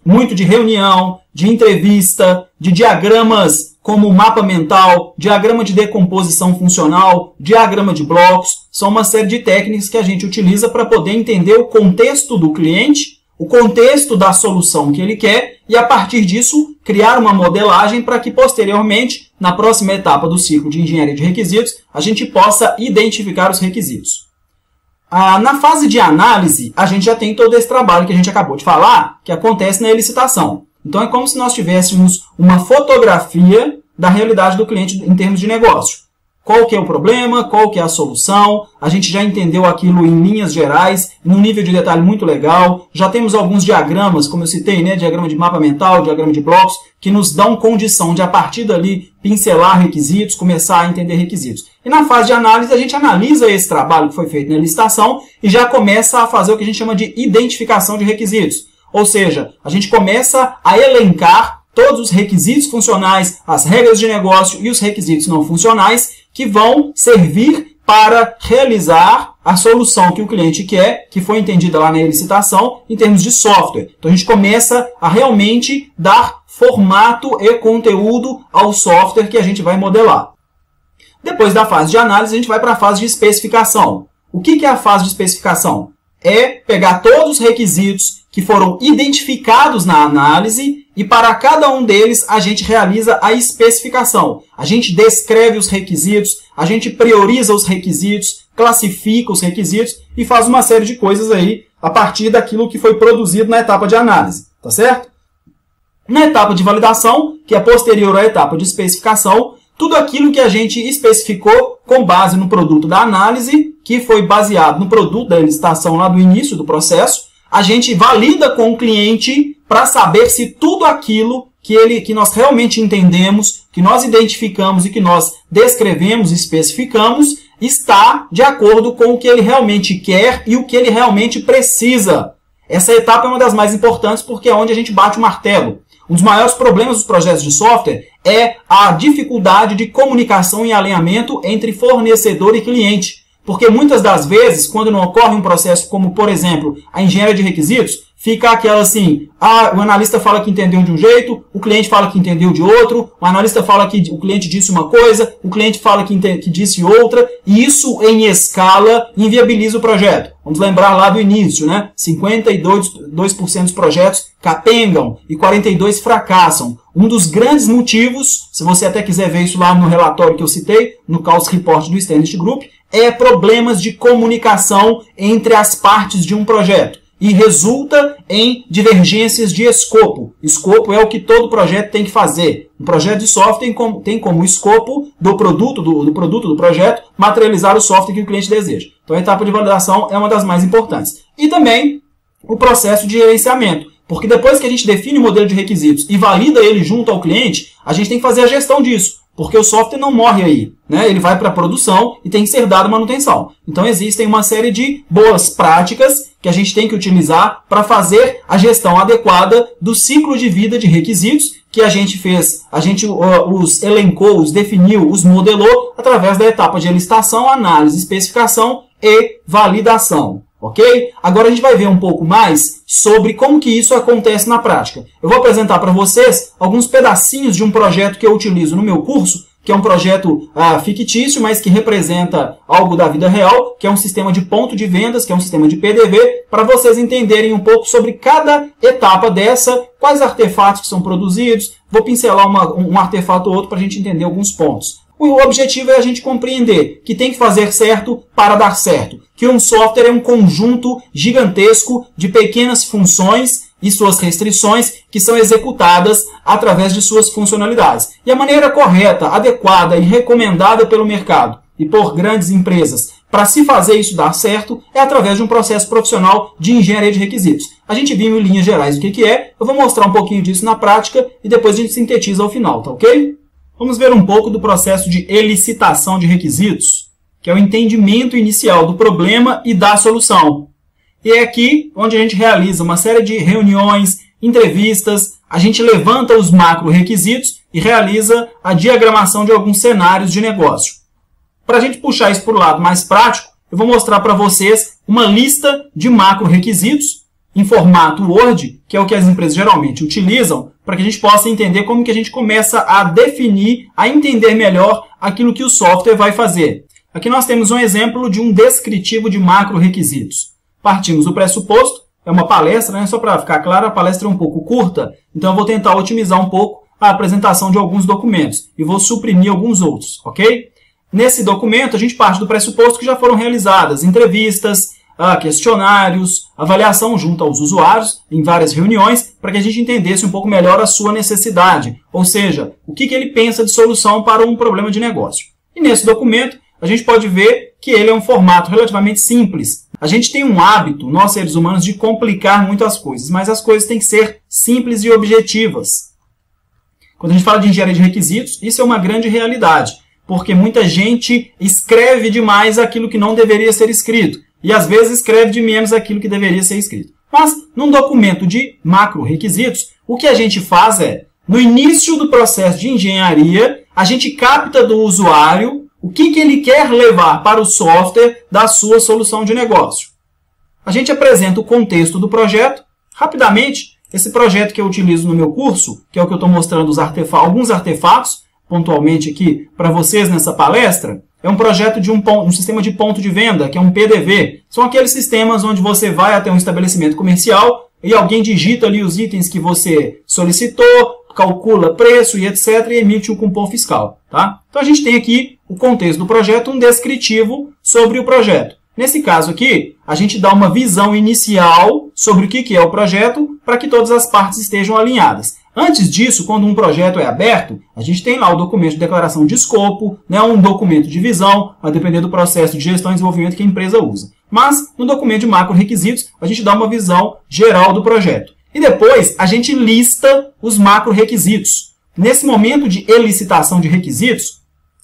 muito de reunião, de entrevista, de diagramas como mapa mental, diagrama de decomposição funcional, diagrama de blocos. São uma série de técnicas que a gente utiliza para poder entender o contexto do cliente, o contexto da solução que ele quer e, a partir disso, criar uma modelagem para que, posteriormente, na próxima etapa do ciclo de engenharia de requisitos, a gente possa identificar os requisitos. Na fase de análise, a gente já tem todo esse trabalho que a gente acabou de falar, que acontece na licitação. Então, é como se nós tivéssemos uma fotografia da realidade do cliente em termos de negócio. Qual que é o problema, qual que é a solução, a gente já entendeu aquilo em linhas gerais, num nível de detalhe muito legal. Já temos alguns diagramas, como eu citei, né? Diagrama de mapa mental, diagrama de blocos, que nos dão condição de, a partir dali, pincelar requisitos, começar a entender requisitos. E na fase de análise, a gente analisa esse trabalho que foi feito na licitação e já começa a fazer o que a gente chama de identificação de requisitos. Ou seja, a gente começa a elencar todos os requisitos funcionais, as regras de negócio e os requisitos não funcionais que vão servir para realizar a solução que o cliente quer, que foi entendida lá na licitação, em termos de software. Então, a gente começa a realmente dar formato e conteúdo ao software que a gente vai modelar. Depois da fase de análise, a gente vai para a fase de especificação. O que é a fase de especificação? É pegar todos os requisitos que foram identificados na análise e para cada um deles a gente realiza a especificação. A gente descreve os requisitos, a gente prioriza os requisitos, classifica os requisitos e faz uma série de coisas aí a partir daquilo que foi produzido na etapa de análise, tá certo? Na etapa de validação, que é posterior à etapa de especificação, tudo aquilo que a gente especificou com base no produto da análise, que foi baseado no produto da licitação lá do início do processo, a gente valida com o cliente para saber se tudo aquilo que nós realmente entendemos, que nós identificamos e que nós descrevemos e especificamos, está de acordo com o que ele realmente quer e o que ele realmente precisa. Essa etapa é uma das mais importantes porque é onde a gente bate o martelo. Um dos maiores problemas dos projetos de software é a dificuldade de comunicação e alinhamento entre fornecedor e cliente. Porque muitas das vezes, quando não ocorre um processo como, por exemplo, a engenharia de requisitos, fica aquela assim, o analista fala que entendeu de um jeito, o cliente fala que entendeu de outro, o analista fala que o cliente disse uma coisa, o cliente fala que disse outra, e isso em escala inviabiliza o projeto. Vamos lembrar lá do início, né? 52% dos projetos capengam e 42% fracassam. Um dos grandes motivos, se você até quiser ver isso lá no relatório que eu citei, no Chaos Report do Stanley Group, é problemas de comunicação entre as partes de um projeto. E resulta em divergências de escopo. Escopo é o que todo projeto tem que fazer. Um projeto de software tem como escopo do produto do projeto materializar o software que o cliente deseja. Então a etapa de validação é uma das mais importantes. E também o processo de gerenciamento. Porque depois que a gente define o modelo de requisitos e valida ele junto ao cliente, a gente tem que fazer a gestão disso. Porque o software não morre aí, né? Ele vai para a produção e tem que ser dado manutenção. Então existem uma série de boas práticas que a gente tem que utilizar para fazer a gestão adequada do ciclo de vida de requisitos que a gente fez. A gente os elencou, os definiu, os modelou através da etapa de licitação, análise, especificação e validação. Ok? Agora a gente vai ver um pouco mais sobre como que isso acontece na prática. Eu vou apresentar para vocês alguns pedacinhos de um projeto que eu utilizo no meu curso, que é um projeto fictício, mas que representa algo da vida real, que é um sistema de ponto de vendas, que é um sistema de PDV, para vocês entenderem um pouco sobre cada etapa dessa, quais artefatos que são produzidos. Vou pincelar um artefato ou outro para a gente entender alguns pontos. O objetivo é a gente compreender que tem que fazer certo para dar certo. Que um software é um conjunto gigantesco de pequenas funções e suas restrições que são executadas através de suas funcionalidades. E a maneira correta, adequada e recomendada pelo mercado e por grandes empresas para se fazer isso dar certo é através de um processo profissional de engenharia de requisitos. A gente viu em linhas gerais o que é, eu vou mostrar um pouquinho disso na prática e depois a gente sintetiza ao final, tá ok? Vamos ver um pouco do processo de elicitação de requisitos, que é o entendimento inicial do problema e da solução. E é aqui onde a gente realiza uma série de reuniões, entrevistas, a gente levanta os macro-requisitos e realiza a diagramação de alguns cenários de negócio. Para a gente puxar isso para o lado mais prático, eu vou mostrar para vocês uma lista de macro-requisitos em formato Word, que é o que as empresas geralmente utilizam, para que a gente possa entender como que a gente começa a definir, a entender melhor aquilo que o software vai fazer. Aqui nós temos um exemplo de um descritivo de macro-requisitos. Partimos do pressuposto, é uma palestra, né? Só para ficar claro, a palestra é um pouco curta, então eu vou tentar otimizar um pouco a apresentação de alguns documentos e vou suprimir alguns outros, ok? Nesse documento, a gente parte do pressuposto que já foram realizadas entrevistas, questionários, avaliação junto aos usuários em várias reuniões para que a gente entendesse um pouco melhor a sua necessidade, ou seja, o que ele pensa de solução para um problema de negócio. E nesse documento, a gente pode ver que ele é um formato relativamente simples. A gente tem um hábito, nós seres humanos, de complicar muito as coisas, mas as coisas têm que ser simples e objetivas. Quando a gente fala de engenharia de requisitos, isso é uma grande realidade, porque muita gente escreve demais aquilo que não deveria ser escrito. E às vezes escreve de menos aquilo que deveria ser escrito. Mas, num documento de macro-requisitos, o que a gente faz é, no início do processo de engenharia, a gente capta do usuário o que ele quer levar para o software da sua solução de negócio. A gente apresenta o contexto do projeto. Rapidamente, esse projeto que eu utilizo no meu curso, que é o que eu estou mostrando alguns artefatos, pontualmente aqui para vocês nessa palestra, é um projeto de um sistema de ponto de venda, que é um PDV. São aqueles sistemas onde você vai até um estabelecimento comercial, e alguém digita ali os itens que você solicitou, calcula preço e etc. e emite o cupom fiscal. Tá? Então a gente tem aqui o contexto do projeto, um descritivo sobre o projeto. Nesse caso aqui, a gente dá uma visão inicial sobre o que é o projeto para que todas as partes estejam alinhadas. Antes disso, quando um projeto é aberto, a gente tem lá o documento de declaração de escopo, né, um documento de visão, a depender do processo de gestão e desenvolvimento que a empresa usa. Mas, no documento de macro-requisitos, a gente dá uma visão geral do projeto. E depois, a gente lista os macro-requisitos. Nesse momento de elicitação de requisitos,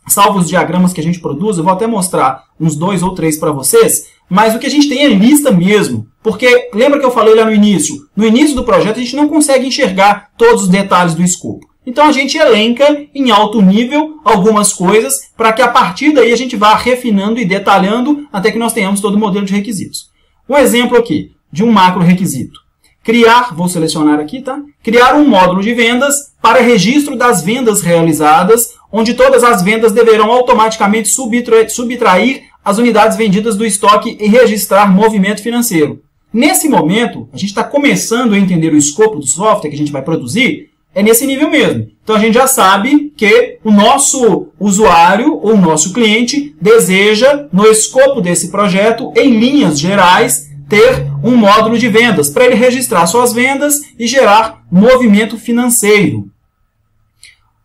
salvo os diagramas que a gente produz, eu vou até mostrar uns 2 ou 3 para vocês, mas o que a gente tem é lista mesmo. Porque, lembra que eu falei lá no início? No início do projeto, a gente não consegue enxergar todos os detalhes do escopo. Então, a gente elenca em alto nível algumas coisas para que, a partir daí, a gente vá refinando e detalhando até que nós tenhamos todo o modelo de requisitos. Um exemplo aqui de um macro-requisito. Criar, vou selecionar aqui, tá? Criar um módulo de vendas para registro das vendas realizadas, onde todas as vendas deverão automaticamente subtrair as unidades vendidas do estoque e registrar movimento financeiro. Nesse momento, a gente está começando a entender o escopo do software que a gente vai produzir, é nesse nível mesmo. Então, a gente já sabe que o nosso usuário ou o nosso cliente deseja, no escopo desse projeto, em linhas gerais, ter um módulo de vendas para ele registrar suas vendas e gerar movimento financeiro.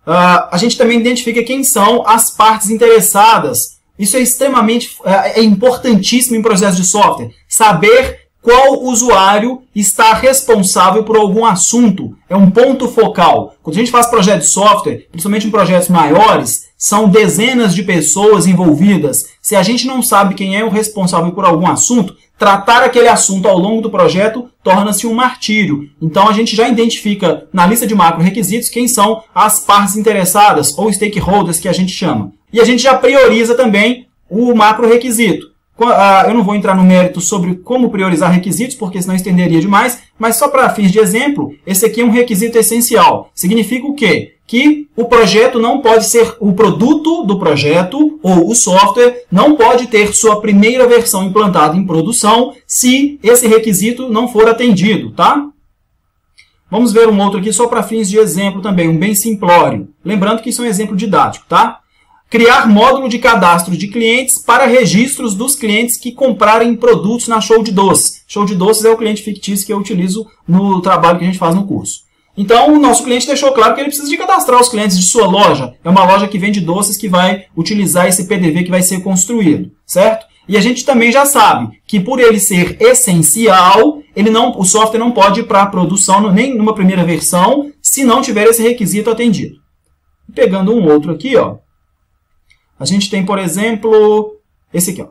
A gente também identifica quem são as partes interessadas. Isso é importantíssimo em processo de software. Saber qual usuário está responsável por algum assunto. É um ponto focal. Quando a gente faz projeto de software, principalmente em projetos maiores, são dezenas de pessoas envolvidas. Se a gente não sabe quem é o responsável por algum assunto, tratar aquele assunto ao longo do projeto torna-se um martírio. Então, a gente já identifica na lista de macro-requisitos quem são as partes interessadas, ou stakeholders, que a gente chama. E a gente já prioriza também o macro-requisito. Eu não vou entrar no mérito sobre como priorizar requisitos, porque senão estenderia demais, mas só para fins de exemplo, esse aqui é um requisito essencial. Significa o quê? Que o projeto não pode ser o produto do projeto, ou o software não pode ter sua primeira versão implantada em produção se esse requisito não for atendido, tá? Vamos ver um outro aqui só para fins de exemplo também, um bem simplório. Lembrando que isso é um exemplo didático, tá? Criar módulo de cadastro de clientes para registros dos clientes que comprarem produtos na Show de Doces. Show de Doces é o cliente fictício que eu utilizo no trabalho que a gente faz no curso. Então, o nosso cliente deixou claro que ele precisa de cadastrar os clientes de sua loja. É uma loja que vende doces que vai utilizar esse PDV que vai ser construído, certo? E a gente também já sabe que por ele ser essencial, o software não pode ir para a produção nem numa primeira versão se não tiver esse requisito atendido. Pegando um outro aqui, ó. A gente tem, por exemplo, esse aqui, ó.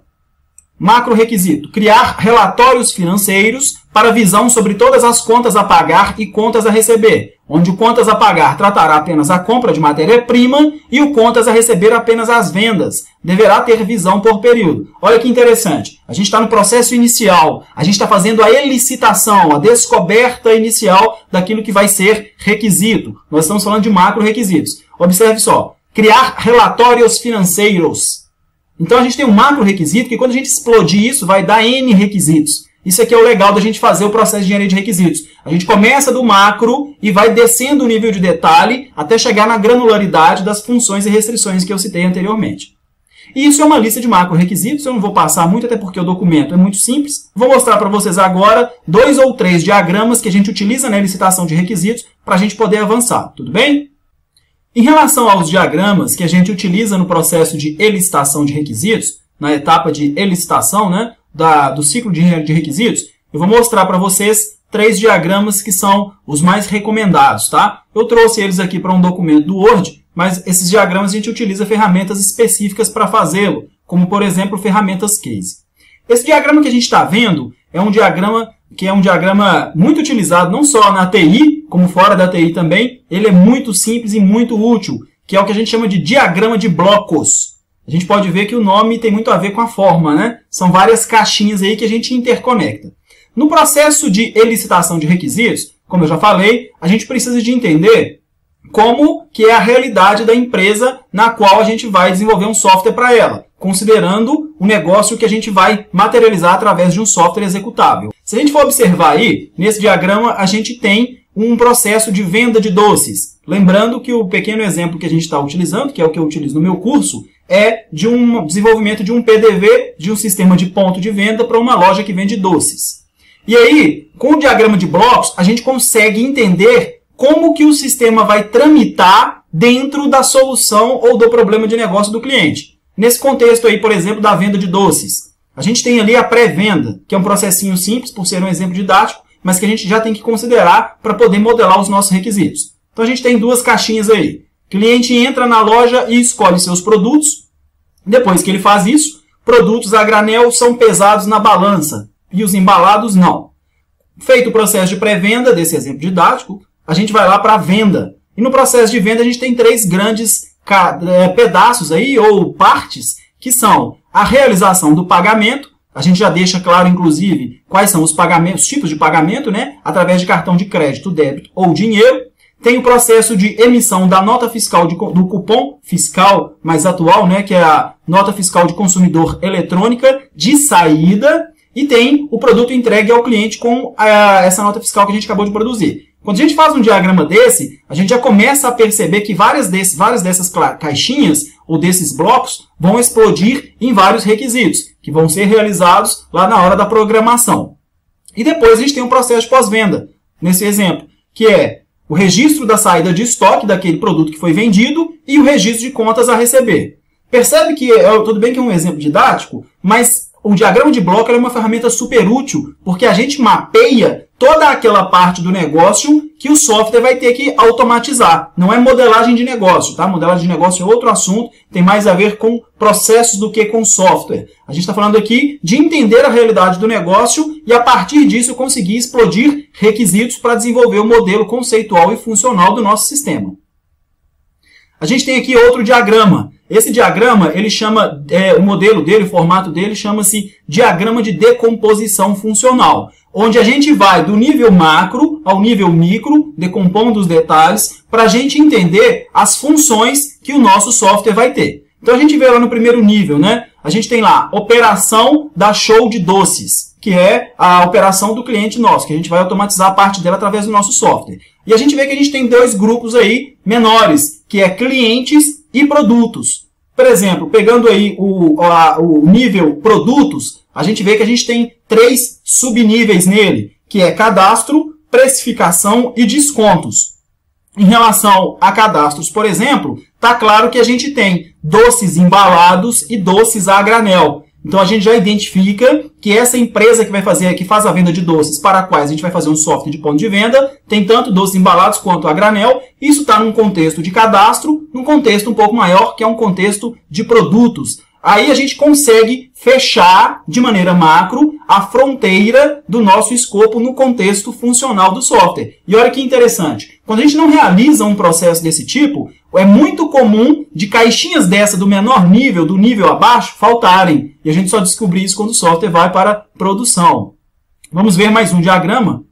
Macro requisito: criar relatórios financeiros para visão sobre todas as contas a pagar e contas a receber, onde o contas a pagar tratará apenas a compra de matéria-prima e o contas a receber apenas as vendas. Deverá ter visão por período. Olha que interessante. A gente está no processo inicial. A gente está fazendo a elicitação, a descoberta inicial daquilo que vai ser requisito. Nós estamos falando de macro requisitos. Observe só. Criar relatórios financeiros. Então, a gente tem um macro requisito que, quando a gente explodir isso, vai dar N requisitos. Isso aqui é o legal da gente fazer o processo de engenharia de requisitos. A gente começa do macro e vai descendo o nível de detalhe até chegar na granularidade das funções e restrições que eu citei anteriormente. E isso é uma lista de macro requisitos. Eu não vou passar muito, até porque o documento é muito simples. Vou mostrar para vocês agora 2 ou 3 diagramas que a gente utiliza na licitação de requisitos para a gente poder avançar. Tudo bem? Em relação aos diagramas que a gente utiliza no processo de elicitação de requisitos, na etapa de elicitação, né, do ciclo de engenharia de requisitos, eu vou mostrar para vocês 3 diagramas que são os mais recomendados, tá? Eu trouxe eles aqui para um documento do Word, mas esses diagramas a gente utiliza ferramentas específicas para fazê-lo, como, por exemplo, ferramentas Case. Esse diagrama que a gente está vendo é um diagrama que é um diagrama muito utilizado não só na TI, como fora da TI também. Ele é muito simples e muito útil, que é o que a gente chama de diagrama de blocos. A gente pode ver que o nome tem muito a ver com a forma, né? São várias caixinhas aí que a gente interconecta. No processo de elicitação de requisitos, como eu já falei, a gente precisa de entender como que é a realidade da empresa na qual a gente vai desenvolver um software para ela. considerando o negócio que a gente vai materializar através de um software executável. Se a gente for observar aí, nesse diagrama a gente tem um processo de venda de doces. Lembrando que o pequeno exemplo que a gente está utilizando, que é o que eu utilizo no meu curso, é de um desenvolvimento de um PDV, de um sistema de ponto de venda para uma loja que vende doces. E aí, com o diagrama de blocos, a gente consegue entender como que o sistema vai tramitar dentro da solução ou do problema de negócio do cliente. Nesse contexto aí, por exemplo, da venda de doces, a gente tem ali a pré-venda, que é um processinho simples, por ser um exemplo didático, mas que a gente já tem que considerar para poder modelar os nossos requisitos. Então a gente tem duas caixinhas aí. O cliente entra na loja e escolhe seus produtos. Depois que ele faz isso, produtos a granel são pesados na balança e os embalados não. Feito o processo de pré-venda, desse exemplo didático, a gente vai lá para a venda. E no processo de venda a gente tem três grandes pedaços aí, ou partes, que são a realização do pagamento. A gente já deixa claro, inclusive, quais são os pagamentos, os tipos de pagamento, né? Através de cartão de crédito, débito ou dinheiro. Tem o processo de emissão da nota fiscal do cupom fiscal mais atual, né? Que é a nota fiscal de consumidor eletrônica de saída. E tem o produto entregue ao cliente com essa nota fiscal que a gente acabou de produzir. Quando a gente faz um diagrama desse, a gente já começa a perceber que várias dessas caixinhas ou desses blocos vão explodir em vários requisitos, que vão ser realizados lá na hora da programação. E depois a gente tem um processo de pós-venda, nesse exemplo, que é o registro da saída de estoque daquele produto que foi vendido e o registro de contas a receber. Percebe que, tudo bem que é um exemplo didático, mas o diagrama de bloco é uma ferramenta super útil, porque a gente mapeia toda aquela parte do negócio que o software vai ter que automatizar. Não é modelagem de negócio, tá? Modelagem de negócio é outro assunto, tem mais a ver com processos do que com software. A gente está falando aqui de entender a realidade do negócio e, a partir disso, conseguir explodir requisitos para desenvolver o modelo conceitual e funcional do nosso sistema. A gente tem aqui outro diagrama. Esse diagrama, ele chama, o modelo dele, o formato dele, chama-se diagrama de decomposição funcional, onde a gente vai do nível macro ao nível micro, decompondo os detalhes, para a gente entender as funções que o nosso software vai ter. Então a gente vê lá no primeiro nível, né? A gente tem lá operação da Show de Doces, que é a operação do cliente nosso, que a gente vai automatizar a parte dela através do nosso software. E a gente vê que a gente tem dois grupos aí menores, que é clientes e produtos. Por exemplo, pegando aí o nível produtos, a gente vê que a gente tem três subníveis nele, que é cadastro, precificação e descontos. Em relação a cadastros, por exemplo, está claro que a gente tem doces embalados e doces a granel. Então a gente já identifica que essa empresa que faz a venda de doces, para a qual a gente vai fazer um software de ponto de venda, tem tanto doces embalados quanto a granel. Isso está num contexto de cadastro, num contexto um pouco maior, que é um contexto de produtos. Aí a gente consegue fechar de maneira macro a fronteira do nosso escopo no contexto funcional do software. E olha que interessante, quando a gente não realiza um processo desse tipo, é muito comum de caixinhas dessa do menor nível, do nível abaixo, faltarem. E a gente só descobre isso quando o software vai para produção. Vamos ver mais um diagrama,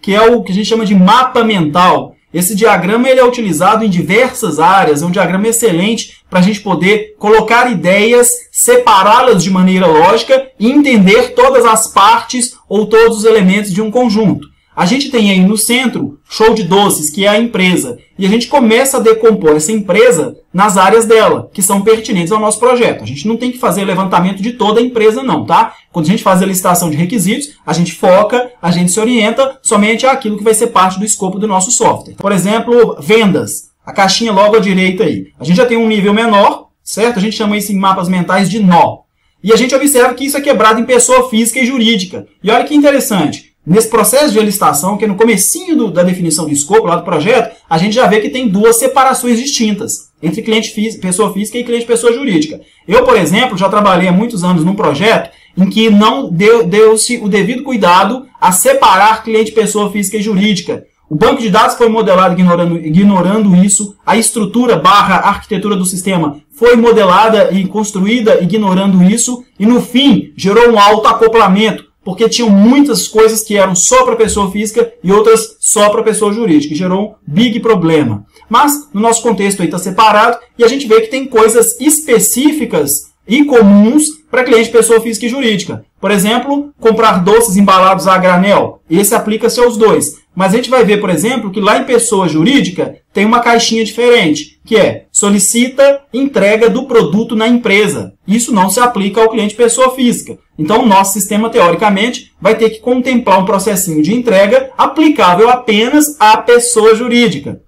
que é o que a gente chama de mapa mental. Esse diagrama ele é utilizado em diversas áreas, é um diagrama excelente para a gente poder colocar ideias, separá-las de maneira lógica e entender todas as partes ou todos os elementos de um conjunto. A gente tem aí no centro Show de Doces, que é a empresa, e a gente começa a decompor essa empresa nas áreas dela, que são pertinentes ao nosso projeto. A gente não tem que fazer levantamento de toda a empresa não, tá? Quando a gente faz a licitação de requisitos, a gente foca, a gente se orienta somente àquilo que vai ser parte do escopo do nosso software. Por exemplo, vendas. A caixinha logo à direita aí. A gente já tem um nível menor, certo? A gente chama isso em mapas mentais de nó. E a gente observa que isso é quebrado em pessoa física e jurídica. E olha que interessante. Nesse processo de licitação, que é no comecinho da definição do escopo, lá do projeto, a gente já vê que tem duas separações distintas entre cliente pessoa física e cliente pessoa jurídica. Eu, por exemplo, já trabalhei há muitos anos num projeto em que não deu-se o devido cuidado a separar cliente pessoa física e jurídica. O banco de dados foi modelado ignorando isso, a estrutura / arquitetura do sistema foi modelada e construída ignorando isso, e no fim gerou um autoacoplamento, porque tinham muitas coisas que eram só para pessoa física e outras só para pessoa jurídica, e gerou um big problema. Mas, no nosso contexto aí está separado, e a gente vê que tem coisas específicas e comuns para cliente pessoa física e jurídica. Por exemplo, comprar doces embalados a granel. Esse aplica-se aos dois. Mas a gente vai ver, por exemplo, que lá em pessoa jurídica tem uma caixinha diferente, que é solicita entrega do produto na empresa. Isso não se aplica ao cliente pessoa física. Então, o nosso sistema, teoricamente, vai ter que contemplar um processinho de entrega aplicável apenas à pessoa jurídica.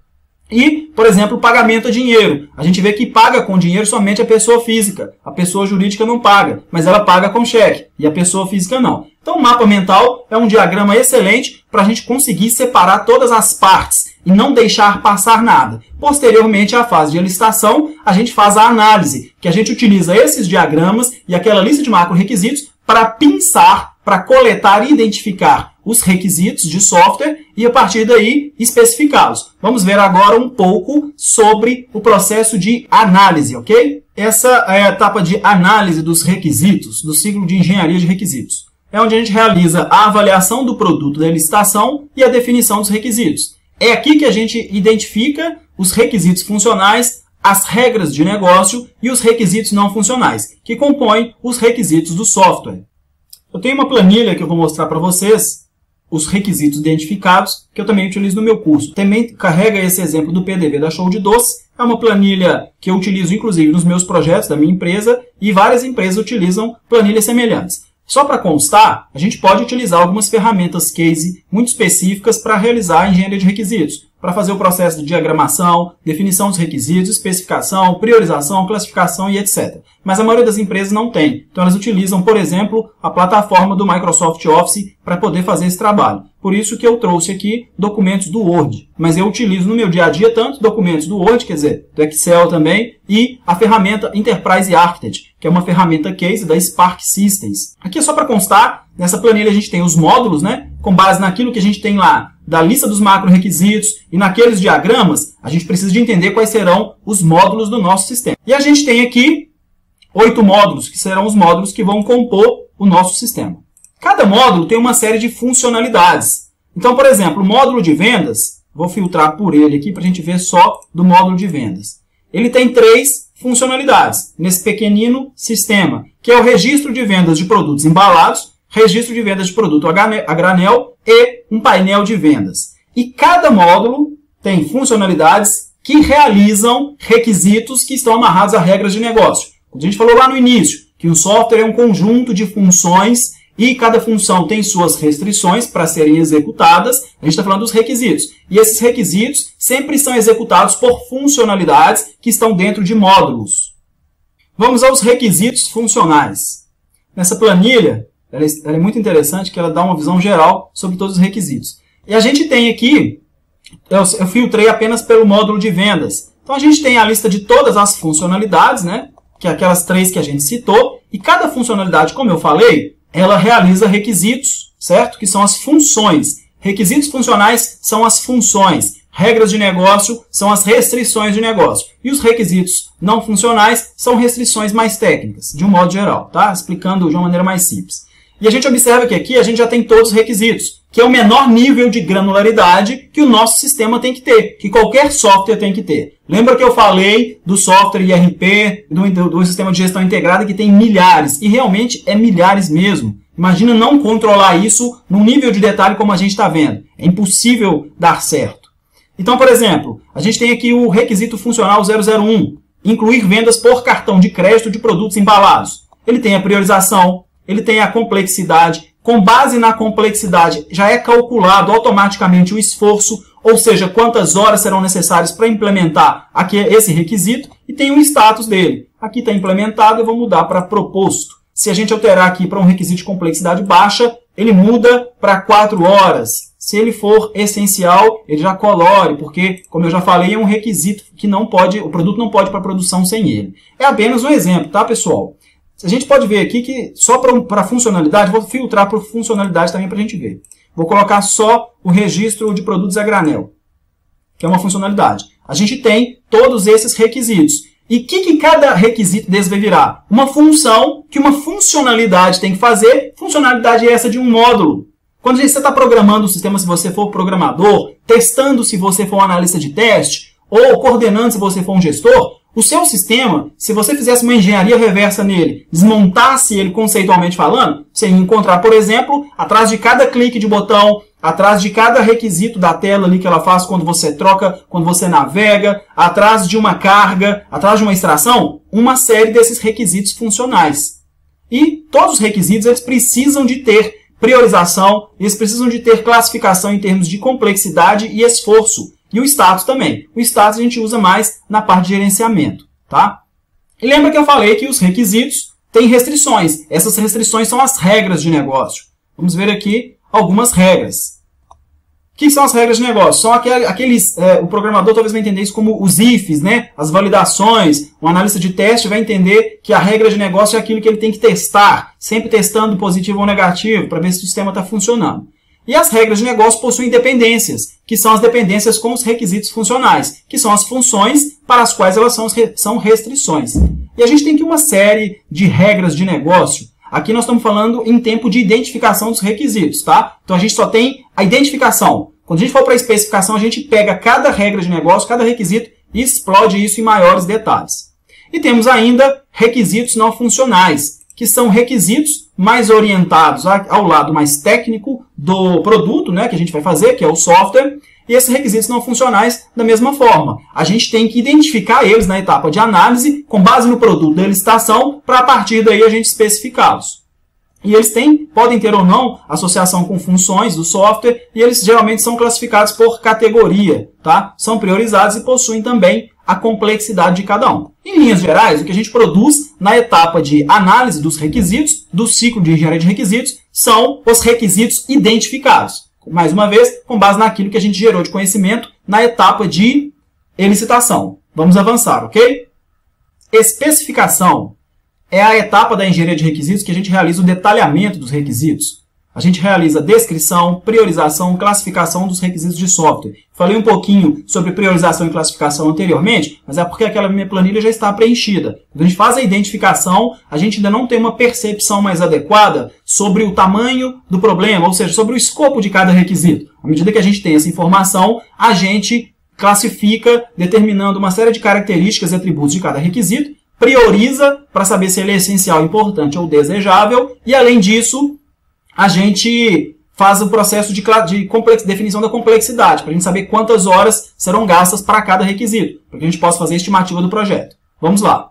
E, por exemplo, o pagamento a dinheiro. A gente vê que paga com dinheiro somente a pessoa física. A pessoa jurídica não paga, mas ela paga com cheque. E a pessoa física não. Então, o mapa mental é um diagrama excelente para a gente conseguir separar todas as partes e não deixar passar nada. Posteriormente à fase de licitação, a gente faz a análise, que a gente utiliza esses diagramas e aquela lista de macro-requisitos para pensar, para coletar e identificar os requisitos de software e, a partir daí, especificá-los. Vamos ver agora um pouco sobre o processo de análise, ok? Essa é a etapa de análise dos requisitos, do ciclo de engenharia de requisitos. É onde a gente realiza a avaliação do produto da licitação e a definição dos requisitos. É aqui que a gente identifica os requisitos funcionais, as regras de negócio e os requisitos não funcionais, que compõem os requisitos do software. Eu tenho uma planilha que eu vou mostrar para vocês, os requisitos identificados, que eu também utilizo no meu curso. Também carrega esse exemplo do PDV da Show de Doce. É uma planilha que eu utilizo, inclusive, nos meus projetos da minha empresa, e várias empresas utilizam planilhas semelhantes. Só para constar, a gente pode utilizar algumas ferramentas case muito específicas para realizar a engenharia de requisitos, para fazer o processo de diagramação, definição dos requisitos, especificação, priorização, classificação e etc. Mas a maioria das empresas não tem. Então elas utilizam, por exemplo, a plataforma do Microsoft Office para poder fazer esse trabalho. Por isso que eu trouxe aqui documentos do Word. Mas eu utilizo no meu dia a dia tanto documentos do Word, quer dizer, do Excel também, e a ferramenta Enterprise Architect, que é uma ferramenta case da Spark Systems. Aqui é só para constar, nessa planilha a gente tem os módulos, né? Com base naquilo que a gente tem lá da lista dos macro-requisitos e naqueles diagramas, a gente precisa de entender quais serão os módulos do nosso sistema. E a gente tem aqui 8 módulos, que serão os módulos que vão compor o nosso sistema. Cada módulo tem uma série de funcionalidades. Então, por exemplo, o módulo de vendas, vou filtrar por ele aqui para a gente ver só do módulo de vendas. Ele tem 3 funcionalidades nesse pequenino sistema, que é o registro de vendas de produtos embalados, registro de vendas de produto a granel e um painel de vendas. E cada módulo tem funcionalidades que realizam requisitos que estão amarrados a regras de negócio. A gente falou lá no início que um software é um conjunto de funções e cada função tem suas restrições para serem executadas. A gente está falando dos requisitos. E esses requisitos sempre são executados por funcionalidades que estão dentro de módulos. Vamos aos requisitos funcionais. Nessa planilha, ela é muito interessante, que ela dá uma visão geral sobre todos os requisitos. E a gente tem aqui, eu filtrei apenas pelo módulo de vendas. Então a gente tem a lista de todas as funcionalidades, né? Que é aquelas 3 que a gente citou. E cada funcionalidade, como eu falei, ela realiza requisitos, certo? Que são as funções. Requisitos funcionais são as funções. Regras de negócio são as restrições de negócio. E os requisitos não funcionais são restrições mais técnicas, de um modo geral, tá? Explicando de uma maneira mais simples. E a gente observa que aqui a gente já tem todos os requisitos, que é o menor nível de granularidade que o nosso sistema tem que ter, que qualquer software tem que ter. Lembra que eu falei do software IRP, do sistema de gestão integrada, que tem milhares, e realmente é milhares mesmo. Imagina não controlar isso num nível de detalhe como a gente está vendo. É impossível dar certo. Então, por exemplo, a gente tem aqui o requisito funcional 001, incluir vendas por cartão de crédito de produtos embalados. Ele tem a priorização, ele tem a complexidade. Com base na complexidade, já é calculado automaticamente o esforço, ou seja, quantas horas serão necessárias para implementar aqui esse requisito, e tem o status dele. Aqui está implementado, eu vou mudar para proposto. Se a gente alterar aqui para um requisito de complexidade baixa, ele muda para 4 horas. Se ele for essencial, ele já colore, porque, como eu já falei, é um requisito que não pode, o produto não pode ir para a produção sem ele. É apenas um exemplo, tá, pessoal? A gente pode ver aqui que só para funcionalidade, vou filtrar por funcionalidade também para a gente ver. Vou colocar só o registro de produtos a granel, que é uma funcionalidade. A gente tem todos esses requisitos. E o que cada requisito desse vai virar? Uma função que uma funcionalidade tem que fazer. Funcionalidade é essa de um módulo. Quando você está programando o sistema, se você for programador, testando se você for um analista de teste, ou coordenando se você for um gestor, O seu sistema, se você fizesse uma engenharia reversa nele, desmontasse ele conceitualmente falando, você ia encontrar, por exemplo, atrás de cada clique de botão, atrás de cada requisito da tela ali que ela faz quando você troca, quando você navega, atrás de uma carga, atrás de uma extração, uma série desses requisitos funcionais. E todos os requisitos eles precisam de ter priorização, eles precisam de ter classificação em termos de complexidade e esforço. E o status também. O status a gente usa mais na parte de gerenciamento, tá? E lembra que eu falei que os requisitos têm restrições. Essas restrições são as regras de negócio. Vamos ver aqui algumas regras. O que são as regras de negócio? São aqueles... o programador talvez vai entender isso como os ifs, né? As validações. Um analista de teste vai entender que a regra de negócio é aquilo que ele tem que testar. Sempre testando positivo ou negativo para ver se o sistema está funcionando. E as regras de negócio possuem dependências, que são as dependências com os requisitos funcionais, que são as funções para as quais elas são restrições. E a gente tem aqui uma série de regras de negócio. Aqui nós estamos falando em tempo de identificação dos requisitos, tá? Então a gente só tem a identificação. Quando a gente for para a especificação, a gente pega cada regra de negócio, cada requisito e explode isso em maiores detalhes. E temos ainda requisitos não funcionais, que são requisitos mais orientados ao lado mais técnico do produto, né, que a gente vai fazer, que é o software, e esses requisitos não funcionais da mesma forma. A gente tem que identificar eles na etapa de análise, com base no produto da licitação, para a partir daí a gente especificá-los. E eles podem ter ou não associação com funções do software, e eles geralmente são classificados por categoria, tá? São priorizados e possuem também a complexidade de cada um. Em linhas gerais, o que a gente produz na etapa de análise dos requisitos, do ciclo de engenharia de requisitos, são os requisitos identificados. Mais uma vez, com base naquilo que a gente gerou de conhecimento na etapa de elicitação. Vamos avançar, ok? Especificação é a etapa da engenharia de requisitos que a gente realiza o detalhamento dos requisitos. A gente realiza descrição, priorização, classificação dos requisitos de software. Falei um pouquinho sobre priorização e classificação anteriormente, mas é porque aquela minha planilha já está preenchida. Quando a gente faz a identificação, a gente ainda não tem uma percepção mais adequada sobre o tamanho do problema, ou seja, sobre o escopo de cada requisito. À medida que a gente tem essa informação, a gente classifica, determinando uma série de características e atributos de cada requisito, prioriza para saber se ele é essencial, importante ou desejável, e além disso, a gente faz o processo de definição da complexidade, para a gente saber quantas horas serão gastas para cada requisito, para que a gente possa fazer a estimativa do projeto. Vamos lá.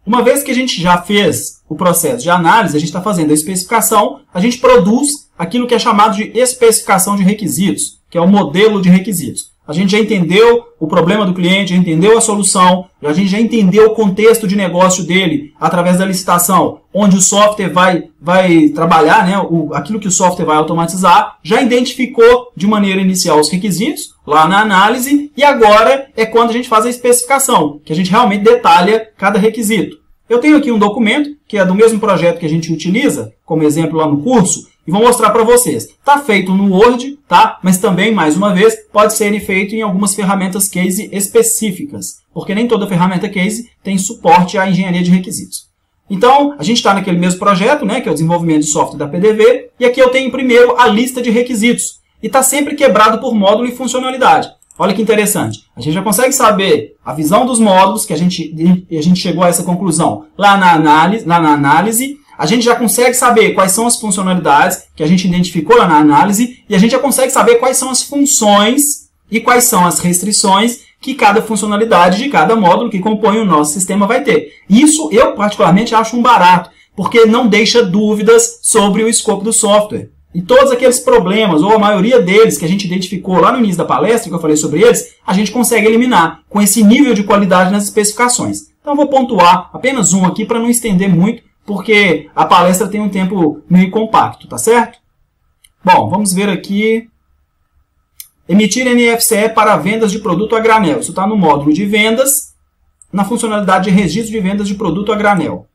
Uma vez que a gente já fez o processo de análise, a gente está fazendo a especificação, a gente produz aquilo que é chamado de especificação de requisitos, que é o modelo de requisitos. A gente já entendeu o problema do cliente, já entendeu a solução, a gente já entendeu o contexto de negócio dele através da licitação, onde o software vai trabalhar, né, aquilo que o software vai automatizar, já identificou de maneira inicial os requisitos lá na análise e agora é quando a gente faz a especificação, que a gente realmente detalha cada requisito. Eu tenho aqui um documento que é do mesmo projeto que a gente utiliza, como exemplo lá no curso, e vou mostrar para vocês. Está feito no Word, tá? Mas também, mais uma vez, pode ser feito em algumas ferramentas case específicas, porque nem toda ferramenta case tem suporte à engenharia de requisitos. Então, a gente está naquele mesmo projeto, né, que é o desenvolvimento de software da PDV, e aqui eu tenho primeiro a lista de requisitos, e está sempre quebrado por módulo e funcionalidade. Olha que interessante. A gente já consegue saber a visão dos módulos, que a gente chegou a essa conclusão lá na análise. A gente já consegue saber quais são as funcionalidades que a gente identificou lá na análise. E a gente já consegue saber quais são as funções e quais são as restrições que cada funcionalidade de cada módulo que compõe o nosso sistema vai ter. Isso eu particularmente acho um barato, porque não deixa dúvidas sobre o escopo do software. E todos aqueles problemas, ou a maioria deles que a gente identificou lá no início da palestra, que eu falei sobre eles, a gente consegue eliminar com esse nível de qualidade nas especificações. Então eu vou pontuar apenas um aqui para não estender muito, porque a palestra tem um tempo meio compacto, tá certo? Bom, vamos ver aqui. Emitir NFCE para vendas de produto a granel. Isso está no módulo de vendas, na funcionalidade de registro de vendas de produto a granel.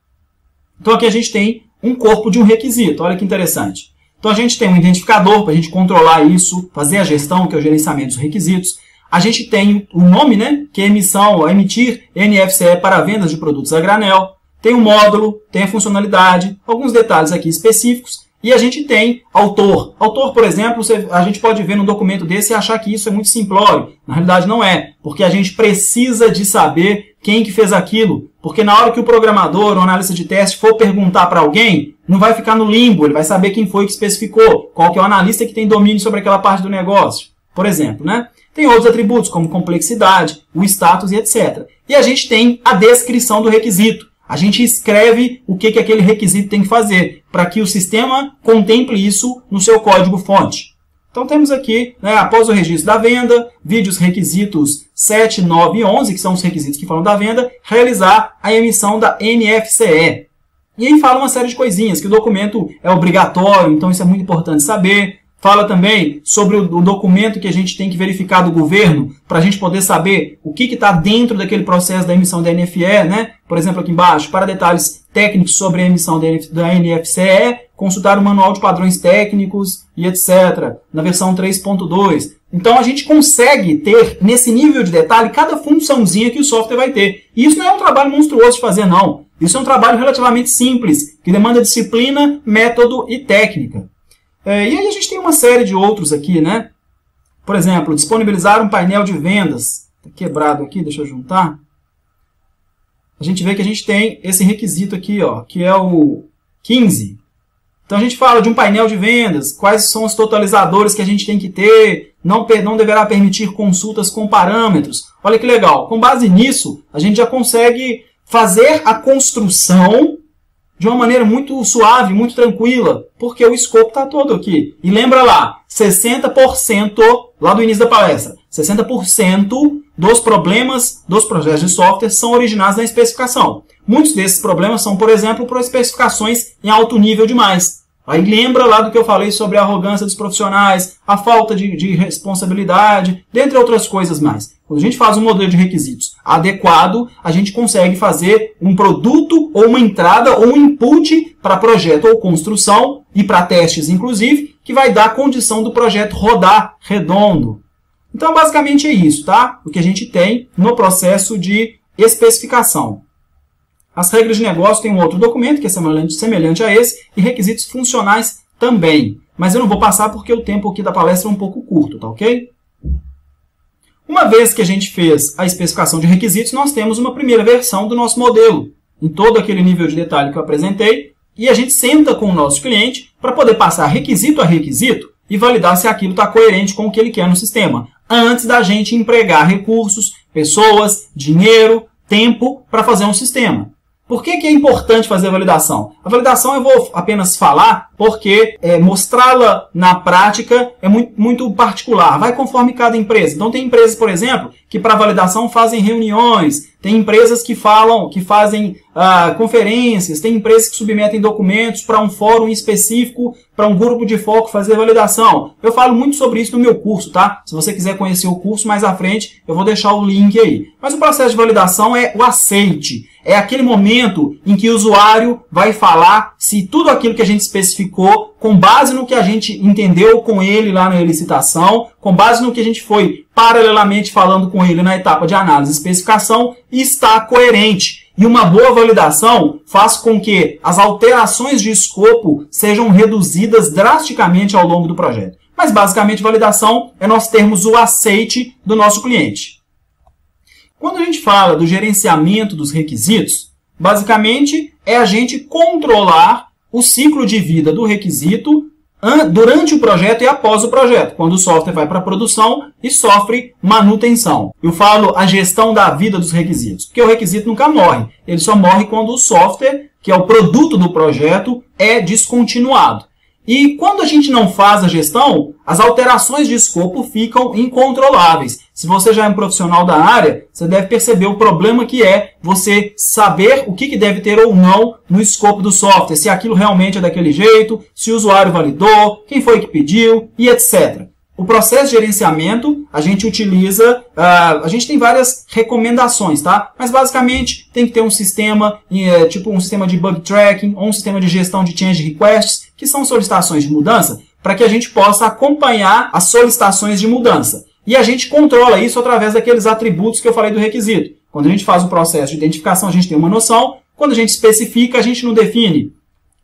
Então aqui a gente tem um corpo de um requisito, olha que interessante. Então a gente tem um identificador para a gente controlar isso, fazer a gestão, que é o gerenciamento dos requisitos. A gente tem o nome, né, que é emitir NFCE para vendas de produtos a granel. Tem o módulo, tem a funcionalidade, alguns detalhes aqui específicos. E a gente tem autor. Autor, por exemplo, a gente pode ver num documento desse e achar que isso é muito simplório. Na realidade não é, porque a gente precisa de saber quem que fez aquilo. Porque na hora que o programador ou analista de teste for perguntar para alguém, não vai ficar no limbo, ele vai saber quem foi que especificou, qual que é o analista que tem domínio sobre aquela parte do negócio, por exemplo, né? Tem outros atributos, como complexidade, o status e etc. E a gente tem a descrição do requisito. A gente escreve o que aquele requisito tem que fazer, para que o sistema contemple isso no seu código-fonte. Então temos aqui, né, após o registro da venda, vídeos requisitos 7, 9 e 11, que são os requisitos que falam da venda, realizar a emissão da NFCE. E aí fala uma série de coisinhas, que o documento é obrigatório, então isso é muito importante saber. Fala também sobre o documento que a gente tem que verificar do governo para a gente poder saber o que está dentro daquele processo da emissão da NFE, né? Por exemplo, aqui embaixo, para detalhes técnicos sobre a emissão da NFCE, consultar o manual de padrões técnicos e etc. na versão 3.2. Então a gente consegue ter, nesse nível de detalhe, cada funçãozinha que o software vai ter. E isso não é um trabalho monstruoso de fazer, não. Isso é um trabalho relativamente simples, que demanda disciplina, método e técnica. E aí a gente tem uma série de outros aqui, né? Por exemplo, disponibilizar um painel de vendas. Está quebrado aqui, deixa eu juntar. A gente vê que a gente tem esse requisito aqui, ó, que é o 15. Então a gente fala de um painel de vendas, quais são os totalizadores que a gente tem que ter, não deverá permitir consultas com parâmetros. Olha que legal. Com base nisso, a gente já consegue fazer a construção de uma maneira muito suave, muito tranquila, porque o escopo está todo aqui. E lembra lá, 60%, lá do início da palestra, 60% dos problemas dos projetos de software são originados na especificação. Muitos desses problemas são, por exemplo, por especificações em alto nível demais. Aí lembra lá do que eu falei sobre a arrogância dos profissionais, a falta de responsabilidade, dentre outras coisas mais. Quando a gente faz um modelo de requisitos adequado, a gente consegue fazer um produto ou uma entrada ou um input para projeto ou construção e para testes, inclusive, que vai dar a condição do projeto rodar redondo. Então, basicamente é isso, tá? O que a gente tem no processo de especificação. As regras de negócio tem um outro documento que é semelhante a esse e requisitos funcionais também. Mas eu não vou passar porque o tempo aqui da palestra é um pouco curto, tá ok? Uma vez que a gente fez a especificação de requisitos, nós temos uma primeira versão do nosso modelo, em todo aquele nível de detalhe que eu apresentei, e a gente senta com o nosso cliente para poder passar requisito a requisito e validar se aquilo está coerente com o que ele quer no sistema, antes da gente empregar recursos, pessoas, dinheiro, tempo para fazer um sistema. Por que é importante fazer a validação? A validação eu vou apenas falar porque mostrá-la na prática é muito particular, vai conforme cada empresa. Então tem empresas, por exemplo, que para validação fazem reuniões, tem empresas que fazem conferências, tem empresas que submetem documentos para um fórum específico, para um grupo de foco fazer validação. Eu falo muito sobre isso no meu curso, tá? Se você quiser conhecer o curso mais à frente, eu vou deixar o link aí. Mas o processo de validação é o aceite. É aquele momento em que o usuário vai falar se tudo aquilo que a gente especificou, com base no que a gente entendeu com ele lá na licitação, com base no que a gente foi paralelamente falando com ele na etapa de análise e especificação, está coerente. E uma boa validação faz com que as alterações de escopo sejam reduzidas drasticamente ao longo do projeto. Mas basicamente validação é nós termos o aceite do nosso cliente. Quando a gente fala do gerenciamento dos requisitos, basicamente é a gente controlar o ciclo de vida do requisito durante o projeto e após o projeto, quando o software vai para a produção e sofre manutenção. Eu falo a gestão da vida dos requisitos, porque o requisito nunca morre. Ele só morre quando o software, que é o produto do projeto, é descontinuado. E quando a gente não faz a gestão, as alterações de escopo ficam incontroláveis. Se você já é um profissional da área, você deve perceber o problema que é você saber o que deve ter ou não no escopo do software, se aquilo realmente é daquele jeito, se o usuário validou, quem foi que pediu e etc. O processo de gerenciamento, a gente utiliza, a gente tem várias recomendações, tá? Mas basicamente tem que ter um sistema, tipo um sistema de bug tracking ou um sistema de gestão de change requests, que são solicitações de mudança, para que a gente possa acompanhar as solicitações de mudança. E a gente controla isso através daqueles atributos que eu falei do requisito. Quando a gente faz o processo de identificação, a gente tem uma noção. Quando a gente especifica, a gente não define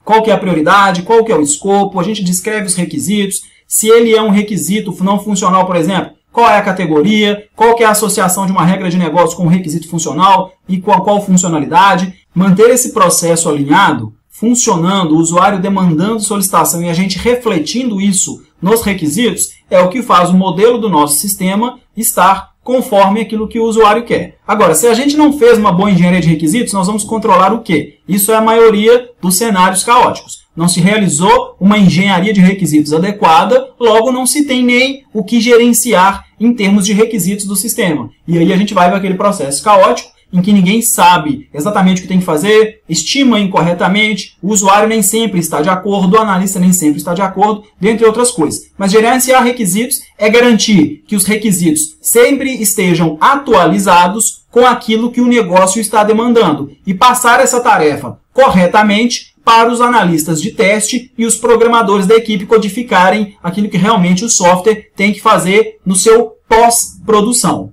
qual que é a prioridade, qual que é o escopo, a gente descreve os requisitos, se ele é um requisito não funcional, por exemplo, qual é a categoria, qual que é a associação de uma regra de negócio com um requisito funcional e qual funcionalidade. Manter esse processo alinhado, funcionando, o usuário demandando solicitação e a gente refletindo isso nos requisitos, é o que faz o modelo do nosso sistema estar conforme aquilo que o usuário quer. Agora, se a gente não fez uma boa engenharia de requisitos, nós vamos controlar o quê? Isso é a maioria dos cenários caóticos. Não se realizou uma engenharia de requisitos adequada, logo não se tem nem o que gerenciar em termos de requisitos do sistema. E aí a gente vai para aquele processo caótico, em que ninguém sabe exatamente o que tem que fazer, estima incorretamente, o usuário nem sempre está de acordo, o analista nem sempre está de acordo, dentre outras coisas. Mas gerenciar requisitos é garantir que os requisitos sempre estejam atualizados com aquilo que o negócio está demandando e passar essa tarefa corretamente para os analistas de teste e os programadores da equipe codificarem aquilo que realmente o software tem que fazer no seu pós-produção.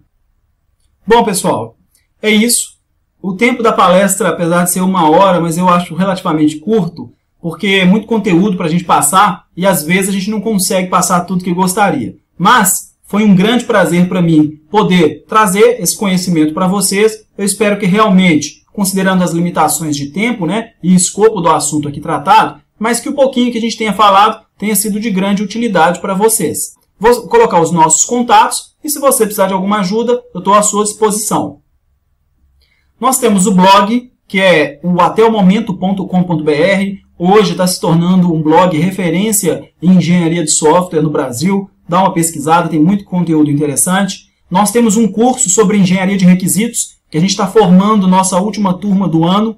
Bom, pessoal, é isso. O tempo da palestra, apesar de ser 1 hora, mas eu acho relativamente curto, porque é muito conteúdo para a gente passar e às vezes a gente não consegue passar tudo que gostaria. Mas foi um grande prazer para mim poder trazer esse conhecimento para vocês. Eu espero que realmente, considerando as limitações de tempo, e escopo do assunto aqui tratado, mas que o pouquinho que a gente tenha falado tenha sido de grande utilidade para vocês. Vou colocar os nossos contatos e se você precisar de alguma ajuda, eu estou à sua disposição. Nós temos o blog, que é o atelmomento.com.br. Hoje está se tornando um blog referência em engenharia de software no Brasil. Dá uma pesquisada, tem muito conteúdo interessante. Nós temos um curso sobre engenharia de requisitos, que a gente está formando nossa última turma do ano.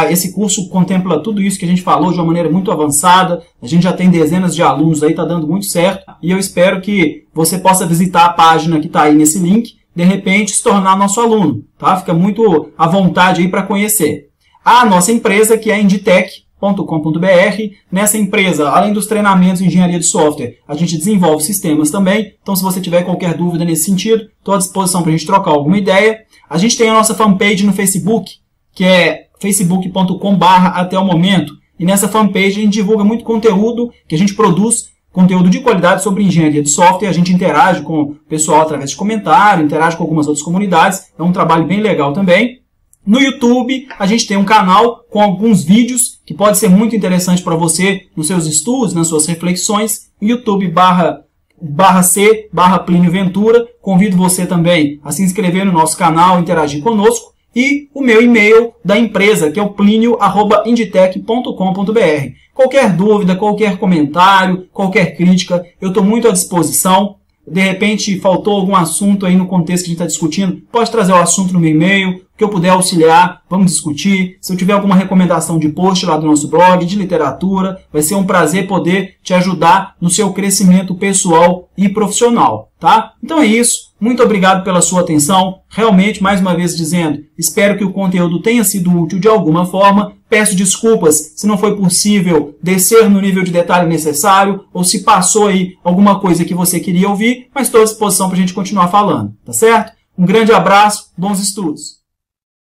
Esse curso contempla tudo isso que a gente falou de uma maneira muito avançada. A gente já tem dezenas de alunos aí, está dando muito certo. E eu espero que você possa visitar a página que está aí nesse link, de repente se tornar nosso aluno, tá? Fica muito à vontade aí para conhecer. A nossa empresa, que é a inditech.com.br. Nessa empresa, além dos treinamentos em engenharia de software, a gente desenvolve sistemas também. Então, se você tiver qualquer dúvida nesse sentido, estou à disposição para a gente trocar alguma ideia. A gente tem a nossa fanpage no Facebook, que é facebook.com/atelmomento. E nessa fanpage a gente divulga muito conteúdo que a gente produz, conteúdo de qualidade sobre engenharia de software. A gente interage com o pessoal através de comentário, interage com algumas outras comunidades. É um trabalho bem legal também. No YouTube, a gente tem um canal com alguns vídeos que pode ser muito interessante para você nos seus estudos, nas suas reflexões. YouTube/C/Plínio Ventura. Convido você também a se inscrever no nosso canal, interagir conosco. E o meu e-mail da empresa, que é o plinio@inditech.com.br. Qualquer dúvida, qualquer comentário, qualquer crítica, eu estou muito à disposição. De repente, faltou algum assunto aí no contexto que a gente está discutindo, pode trazer o assunto no meu e-mail, que eu puder auxiliar, vamos discutir. Se eu tiver alguma recomendação de post lá do nosso blog, de literatura, vai ser um prazer poder te ajudar no seu crescimento pessoal e profissional, tá? Então é isso. Muito obrigado pela sua atenção. Realmente, mais uma vez dizendo, espero que o conteúdo tenha sido útil de alguma forma. Peço desculpas se não foi possível descer no nível de detalhe necessário ou se passou aí alguma coisa que você queria ouvir, mas estou à disposição para a gente continuar falando, tá certo? Um grande abraço, bons estudos!